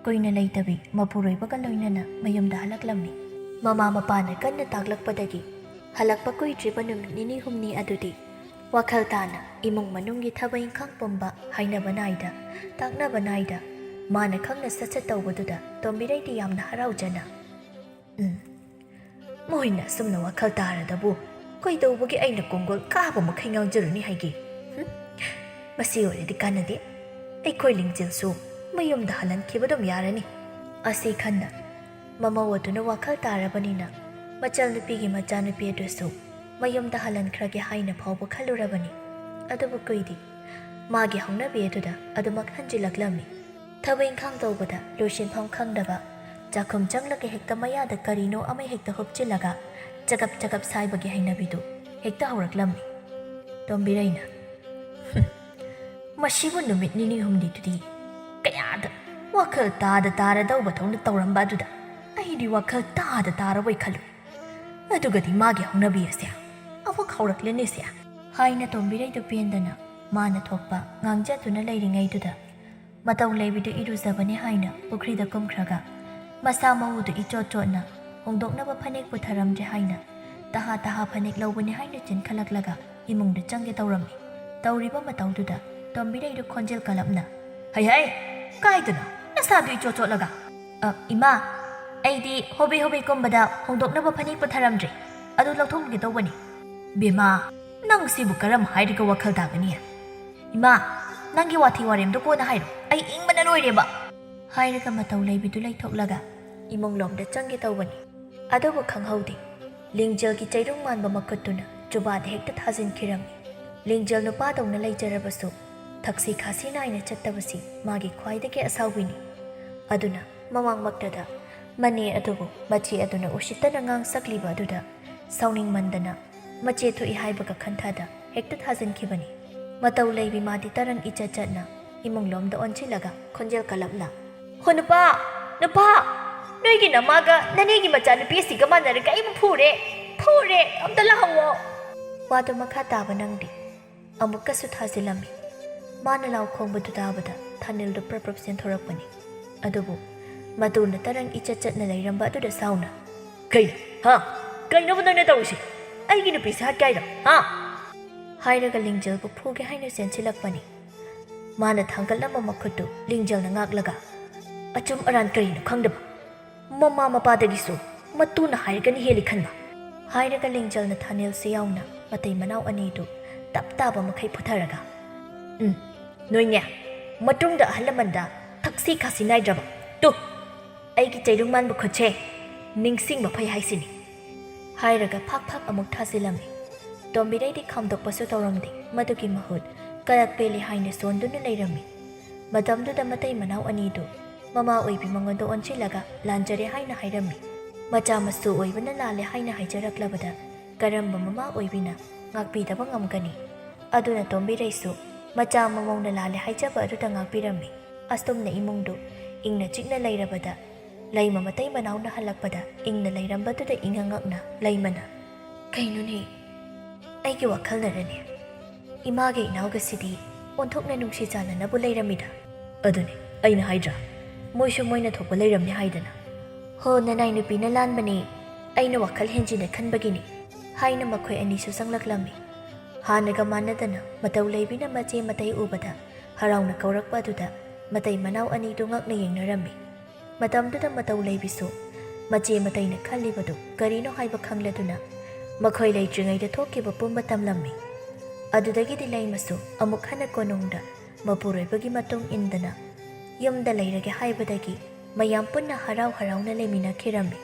ꯀꯨꯏꯅ ꯂꯩꯇꯕꯤ ꯃꯄꯨꯔꯣꯏꯕꯒ ꯂꯣꯏꯅꯅ ꯃꯌꯨꯝꯗ ꯍꯜꯂꯛꯂꯝꯃꯤ ꯃꯃꯥ ꯃꯄꯥꯅ ꯀꯟꯅ ꯇꯥꯛꯂꯛꯄꯗꯒꯤ ꯍꯜꯂꯛꯄ ꯀꯨꯏꯗ꯭ꯔꯤꯕ ꯅꯨꯃꯤꯠ ꯅꯤꯅꯤ ꯍꯨꯝꯅꯤ ꯑꯗꯨꯗꯤ ꯋꯥꯈꯜ ꯇꯥꯅ ꯏꯃꯨꯡ ꯃꯅꯨꯡꯒꯤ ꯊꯕꯛ ꯏꯪꯈꯥꯡ ꯄꯨꯝꯕ ꯍꯥꯏꯅꯕ ꯅꯥꯏꯗ ꯇꯥꯛꯅꯕ ꯅꯥꯏꯗ ꯃꯥꯅ ꯈꯪꯅ ꯁꯠ ꯇꯧꯕꯗꯨꯗ ꯇꯣꯝꯕꯤꯔꯩꯗꯤ ꯌꯥꯝꯅ ꯍꯔꯥꯎꯖꯅ ꯃꯣꯏꯅ ꯁꯨꯝꯅ ꯋꯥꯈꯜ ꯇꯥꯔꯗꯕꯨ ꯀꯩꯗꯧꯕꯒꯤ ꯑꯩꯅ ꯀꯣꯡꯒꯣꯜ ꯀꯥꯕ ꯃꯈꯩ ꯉꯥꯡꯖꯔꯨꯅꯤ ꯍꯥꯏꯒꯦ? ꯃꯁꯤ ꯑꯣꯏꯔꯗꯤ ꯀꯥꯟꯅꯗꯦ. ꯑꯩꯈꯣꯏ ꯂꯤꯡꯖꯦꯜꯁꯨ ꯃꯌꯨꯝꯗ ꯍꯜꯍꯟꯈꯤꯕꯗꯨꯝ ꯌꯥꯔꯅꯤ. ꯑꯁꯤ ꯈꯟꯅ ꯃꯃꯧ ꯑꯗꯨꯅ ꯋꯥꯈꯜ ꯇꯥꯔꯕꯅꯤꯅ ꯃꯆꯜꯅꯨꯄꯤꯒꯤ ꯃꯆꯥꯅꯨꯄꯤ ꯑꯗꯨꯁꯨ ꯃꯌꯨꯝꯗ ꯍꯜꯍꯟꯈ꯭ꯔꯒꯦ ꯍꯥꯏꯅ ꯐꯥꯎꯕ ꯈꯜꯂꯨꯔꯕꯅꯤ. ꯑꯗꯨꯕꯨ ꯀꯨꯏꯗꯤ ꯃꯥꯒꯤ ꯍꯧꯅꯕꯤ ꯑꯗꯨꯗ ꯑꯗꯨꯃꯛ ꯍꯟꯖꯤꯜꯂꯛꯂꯝꯃꯤ. ꯊꯕꯛ ꯏꯪꯈꯥꯡ ꯇꯧꯕꯗ ꯂꯣꯏꯁꯤꯟꯐꯝ ꯈꯪꯗꯕ, ꯆꯥꯛꯈꯨꯝ ꯆꯪꯂꯒ ꯍꯦꯛꯇ ꯃꯌꯥꯗ ꯀꯔꯤꯅꯣ ꯑꯃ ꯍꯦꯛꯇ ꯍꯨꯞꯆꯤꯜꯂꯒ ꯆꯒꯞ ꯆꯒꯞ ꯁꯥꯏꯕꯒꯤ ꯍꯩꯅꯕꯤꯗꯨ ꯍꯦꯛꯇ ꯍꯧꯔꯛꯂꯝꯃꯤ. ꯇꯣꯝꯕꯤꯔꯩꯅ ꯃꯁꯤꯕꯨ ꯅꯨꯃꯤꯠ ꯅꯤꯅꯤ ꯍꯨꯝꯅꯤꯗꯨꯗꯤ ꯀꯌꯥꯗ ꯋꯥꯈꯜ ꯇꯥꯔꯗꯧꯕ ꯊꯧꯅ ꯇꯧꯔꯝꯕ ꯑꯗꯨꯗ ꯑꯩꯗꯤ ꯋꯥꯈꯜ ꯇꯥꯔꯕꯣꯏ ꯈꯜꯂꯨꯏ. ꯑꯗꯨꯒꯗꯤ ꯃꯥꯒꯤ ꯍꯧꯅꯕꯤ ꯑꯁꯦ ꯑꯃꯨꯛ ꯍꯧꯔꯛꯂꯦꯅꯦꯁꯦ ꯍꯥꯏꯅ ꯇꯣꯝꯕꯤꯔꯩꯗꯨ ꯄꯦꯟꯗꯅ ꯃꯥꯅ ꯊꯣꯛꯄ ꯉꯥꯡꯖꯗꯨꯅ ꯂꯩꯔꯤꯉꯩꯗꯨꯗ ꯃꯇꯧ ꯂꯩꯕꯤꯗꯨ ꯏꯔꯨꯖꯕꯅꯤ ꯍꯥꯏꯅ ꯄꯨꯈ꯭ꯔꯤꯗ ꯀꯨꯝꯈ꯭ꯔꯒ ꯃꯁꯥ ꯃꯎꯗꯨ ꯏꯆꯣꯠ ꯆꯣꯠꯅ ꯍꯣꯡꯗꯣꯛꯅꯕ ꯐꯅꯦꯛ ꯄꯨꯊꯔꯝꯗ꯭ꯔꯦ ꯍꯥꯏꯅ ꯇꯍꯥ ꯐꯅꯦꯛ ꯂꯧꯕꯅꯤ ꯍꯥꯏꯅ ꯆꯤꯟꯈꯠꯂꯛꯂꯒ ꯏꯃꯨꯡꯗ ꯆꯪꯒꯦ ꯇꯧꯔꯝꯃꯤ. ꯇꯧꯔꯤꯕ ꯃꯇꯧꯗꯨꯗ ꯇꯣꯝꯕꯤꯔꯩꯗꯨ ꯈꯣꯟꯖꯦꯜ ꯀꯜꯂꯞꯅ ꯍꯩ ꯀꯥꯏꯗꯅꯣ ꯅꯁꯥꯗꯨ ꯏꯆꯣꯠ ꯆꯣꯠꯂꯒ? ꯏꯃꯥ, ꯑꯩꯗꯤ ꯍꯣꯕꯦ ꯀꯨꯝꯕꯗ ꯍꯣꯡꯗꯣꯛꯅꯕ ꯐꯅꯦꯛ ꯄꯨꯊꯔꯝꯗ꯭ꯔꯦ. ꯑꯗꯨ ꯂꯧꯊꯣꯛꯒꯦ ꯇꯧꯕꯅꯤ. ꯕꯦꯃꯥ, ꯅꯪ ꯁꯤꯕꯨ ꯀꯔꯝ ꯍꯥꯏꯔꯒ ꯋꯥꯈꯜ ꯇꯥꯒꯅꯤ? ꯏꯃꯥ, ꯅꯪꯒꯤ ꯋꯥꯊꯤ ꯋꯥꯔꯦꯝꯗꯣ ꯀꯣꯟꯅ ꯍꯥꯏꯔꯣ. ꯑꯩ ꯏꯪꯕꯅ ꯂꯣꯏꯔꯦꯕ ꯍꯥꯏꯔꯒ ꯃꯇꯧ ꯂꯩꯕꯤꯗꯨ ꯂꯩꯊꯣꯛꯂꯒ ꯏꯃꯨꯡꯂꯣꯝꯗ ꯆꯪꯒꯦ ꯇꯧꯕꯅꯤ. ꯑꯗꯨꯕꯨ ꯈꯪꯍꯧꯗꯦ. ꯂꯤꯡꯖꯦꯜꯒꯤ ꯆꯩꯔꯨꯡ ꯃꯥꯟꯕ ꯃꯈꯨꯠꯇꯨꯅ ꯖꯨꯕꯥꯗ ꯍꯦꯛꯇ ꯊꯥꯖꯤꯟꯈꯤꯔꯝꯃꯤ. ꯂꯤꯡꯖꯦꯜ ꯅꯨꯄꯥꯗꯧꯅ ꯂꯩꯖꯔꯕꯁꯨ ꯊꯛꯁꯤ ꯈꯥꯁꯤ ꯅꯥꯏꯅ ꯆꯠꯇꯕꯁꯤ ꯃꯥꯒꯤ ꯈ꯭ꯋꯥꯏꯗꯒꯤ ꯑꯁꯥꯎꯕꯤꯅꯤ. ꯑꯗꯨꯅ ꯃꯃꯥꯡꯃꯛꯇꯗ ꯃꯅꯦ ꯑꯗꯨꯕꯨ ꯃꯆꯦ ꯑꯗꯨꯅ ꯎꯁꯤꯠꯇꯅ ꯉꯥꯡꯁꯛꯂꯤꯕ ꯑꯗꯨꯗ ꯁꯥꯎꯅꯤꯡꯃꯟꯗꯅ ꯃꯆꯦ ꯊꯣꯛꯏ ꯍꯥꯏꯕꯒ ꯈꯟꯊꯗ ꯍꯦꯛꯇ ꯊꯥꯖꯤꯟꯈꯤꯕꯅꯤ. ꯃꯇꯧ ꯂꯩꯕꯤ ꯃꯥꯗꯤ ꯇꯔꯪ ꯏꯆꯠ ꯆꯠꯅ ꯏꯃꯨꯡꯂꯣꯝꯗ ꯑꯣꯟꯁꯤꯜꯂꯒ ꯈꯣꯟꯖꯦꯜ ꯀꯜꯂꯞꯅ ꯍꯣ ꯅꯨꯄꯥ, ꯅꯣꯏꯒꯤ ꯅꯃꯥꯒ ꯅꯅꯦꯒꯤ ꯃꯆꯥꯅꯨꯄꯤ ꯑꯁꯤꯒ ꯃꯥꯟꯅꯔꯒ ꯑꯩꯕꯨ ꯐꯨꯔꯦ, ꯑꯝꯇ ꯂꯥꯛꯍꯧꯋꯣ. ꯋꯥꯗꯨ ꯃꯈꯥ ꯇꯥꯕ ꯅꯪꯗꯦ. ꯑꯃꯨꯛꯀꯁꯨ ꯊꯥꯖꯤꯜꯂꯝꯃꯤ. ꯃꯥꯅ ꯂꯥꯎ ꯈꯣꯡꯕꯗꯨ ꯇꯥꯕꯗ ꯊꯥꯅꯤꯜꯗꯨ ꯄ꯭ꯔꯞ ꯆꯦꯟꯊꯣꯔꯛꯄꯅꯤ. ꯑꯗꯨꯕꯨ ꯃꯇꯨꯅ ꯇꯔꯪ ꯏꯆꯠ ꯆꯠꯅ ꯂꯩꯔꯝꯕ ꯑꯗꯨꯗ ꯁꯥꯎꯅ ꯀꯩꯅꯣꯕ ꯅꯣꯏꯅ ꯇꯧꯔꯤꯁꯤ? ꯑꯩꯒꯤ ꯅꯨꯄꯤꯁꯤ ꯍꯥꯠꯀꯥꯏꯔꯣ ꯍꯥꯏꯔꯒ ꯂꯤꯡꯖꯦꯜꯕꯨ ꯐꯨꯒꯦ ꯍꯥꯏꯅ ꯆꯦꯟꯁꯤꯜꯂꯛꯄꯅꯤ. ꯃꯥꯅ ꯊꯥꯡꯒꯠꯂꯝꯕ ꯃꯈꯨꯠꯇꯨ ꯂꯤꯡꯖꯦꯜꯅ ꯉꯥꯛꯂꯒ ꯑꯆꯨꯝ ꯑꯔꯥꯟ ꯀꯔꯤꯅꯣ ꯈꯪꯗꯕ, ꯃꯃꯥ ꯃꯄꯥꯗꯒꯤꯁꯨ ꯃꯇꯨꯅ ꯍꯥꯏꯔꯒꯅꯤ ꯍꯦꯜꯂꯤ ꯈꯟꯕ ꯍꯥꯏꯔꯒ ꯂꯤꯡꯖꯦꯜꯅ ꯊꯥꯅꯦꯜꯁꯤ ꯌꯥꯎꯅ ꯃꯇꯩ ꯃꯅꯥꯎ ꯑꯅꯤꯗꯨ ꯇꯞ ꯇꯥꯕ ꯃꯈꯩ ꯐꯨꯊꯔꯒ ꯅꯣꯏꯅꯦ ꯃꯇꯨꯡꯗ ꯑꯍꯜ ꯂꯃꯟꯗ ꯊꯛꯁꯤ ꯈꯥꯁꯤ ꯅꯥꯏꯗ꯭ꯔꯕ ꯇꯨ ꯑꯩꯒꯤ ꯆꯩꯔꯨꯡ ꯃꯥꯟꯕ ꯈꯨꯠꯁꯦ ꯅꯤꯡꯁꯤꯡꯕ ꯐꯩ ꯍꯥꯏꯁꯤꯅꯤ ꯍꯥꯏꯔꯒ ꯐꯥꯛ ꯑꯃꯨꯛ ꯊꯥꯖꯤꯜꯂꯝꯃꯤ. ꯇꯣꯝꯕꯤꯔꯩꯗꯤ ꯈꯥꯝꯗꯣꯛꯄꯁꯨ ꯇꯧꯔꯝꯗꯦ. ꯃꯗꯨꯒꯤ ꯃꯍꯨꯠ ꯀꯂꯛ ꯄꯦꯜꯂꯤ ꯍꯥꯏꯅ ꯁꯣꯟꯗꯨꯅ ꯂꯩꯔꯝꯃꯤ. ꯃꯇꯝꯗꯨꯗ ꯃꯇꯩ ꯃꯅꯥꯎ ꯑꯅꯤꯗꯨ ꯃꯃꯥ ꯑꯣꯏꯕꯤ ꯃꯉꯣꯟꯗ ꯑꯣꯟꯁꯤꯜꯂꯒ ꯂꯥꯟꯖꯔꯦ ꯍꯥꯏꯅ ꯍꯥꯏꯔꯝꯃꯤ. ꯃꯆꯥ ꯃꯁꯨ ꯑꯣꯏꯕꯅ ꯂꯥꯜꯂꯦ ꯍꯥꯏꯅ ꯍꯥꯏꯖꯔꯛꯂꯕꯗ ꯀꯔꯝꯕ ꯃꯃꯥ ꯑꯣꯏꯕꯤꯅ ꯉꯥꯛꯄꯤꯗꯕ ꯉꯝꯒꯅꯤ? ꯑꯗꯨꯅ ꯇꯣꯝꯕꯤꯔꯩꯁꯨ ꯃꯆꯥ ꯃꯃꯧꯅ ꯂꯥꯜꯂꯦ ꯍꯥꯏꯖꯕ ꯑꯗꯨꯗ ꯉꯥꯛꯄꯤꯔꯝꯃꯤ. ꯑꯁꯨꯝꯅ ꯏꯃꯨꯡꯗꯨ ꯏꯪꯅ ꯆꯤꯛꯅ ꯂꯩꯔꯕꯗ ꯂꯩꯃ ꯃꯇꯩ ꯃꯅꯥꯎꯅ ꯍꯜꯂꯛꯄꯗ ꯏꯪꯅ ꯂꯩꯔꯝꯕꯗꯨꯗ ꯏꯉꯛꯅ ꯂꯩꯃꯅ ꯀꯩꯅꯣꯅꯦ, ꯑꯩꯒꯤ ꯋꯥꯈꯜꯅꯔꯅꯦ, ꯏꯃꯥꯒ ꯏꯅꯥꯎꯒꯁꯤꯗꯤ ꯑꯣꯟꯊꯣꯛꯅ ꯅꯨꯡꯁꯤ ꯆꯥꯟꯅꯅꯕꯨ ꯂꯩꯔꯝꯃꯤꯗ. ꯑꯗꯨꯅꯤ ꯑꯩꯅ ꯍꯥꯏꯗ꯭ꯔꯥ, ꯃꯣꯏꯁꯨ ꯃꯣꯏꯅ ꯊꯣꯛꯄ ꯂꯩꯔꯝꯅꯤ ꯍꯥꯏꯗꯅ. ꯍꯣ ꯅꯅꯥꯏ ꯅꯨꯄꯤꯅ ꯂꯥꯟꯕꯅꯤ, ꯑꯩꯅ ꯋꯥꯈꯜ ꯍꯦꯟꯖꯤꯟꯅ ꯈꯟꯕꯒꯤꯅꯤ ꯍꯥꯏꯅ ꯃꯈꯣꯏ ꯑꯅꯤꯁꯨ ꯆꯪꯂꯛꯂꯝꯃꯤ. ꯍꯥꯟꯅꯒ ꯃꯥꯟꯅꯗꯅ ꯃꯇꯧ ꯂꯩꯕꯤꯅ ꯃꯆꯦ ꯃꯇꯩ ꯎꯕꯗ ꯍꯔꯥꯎꯅ ꯀꯧꯔꯛꯄ ꯑꯗꯨꯗ ꯃꯇꯩ ꯃꯅꯥꯎ ꯑꯅꯤꯗꯨ ꯉꯛꯅ ꯌꯦꯡꯅꯔꯝꯃꯤ. ꯃꯇꯝꯗꯨꯗ ꯃꯇꯧ ꯂꯩꯕꯤꯁꯨ ꯃꯆꯦ ꯃꯇꯩꯅ ꯈꯜꯂꯤꯕꯗꯨ ꯀꯔꯤꯅꯣ ꯍꯥꯏꯕ ꯈꯪꯂꯗꯨꯅ ꯃꯈꯣꯏ ꯂꯩꯇ꯭ꯔꯤꯉꯩꯗ ꯊꯣꯛꯈꯤꯕ ꯄꯨꯝꯕ ꯇꯝꯂꯝꯃꯤ. ꯑꯗꯨꯗꯒꯤꯗꯤ ꯂꯩꯃꯁꯨ ꯑꯃꯨꯛ ꯍꯟꯅ ꯀꯣꯅꯨꯡꯗ ꯃꯄꯨꯔꯣꯏꯕꯒꯤ ꯃꯇꯨꯡ ꯏꯟꯗꯅ ꯌꯨꯝꯗ ꯂꯩꯔꯒꯦ ꯍꯥꯏꯕꯗꯒꯤ ꯃꯌꯥꯝ ꯄꯨꯟꯅ ꯍꯔꯥꯎꯅ ꯂꯩꯃꯤꯟꯅꯈꯤꯔꯝꯃꯤ.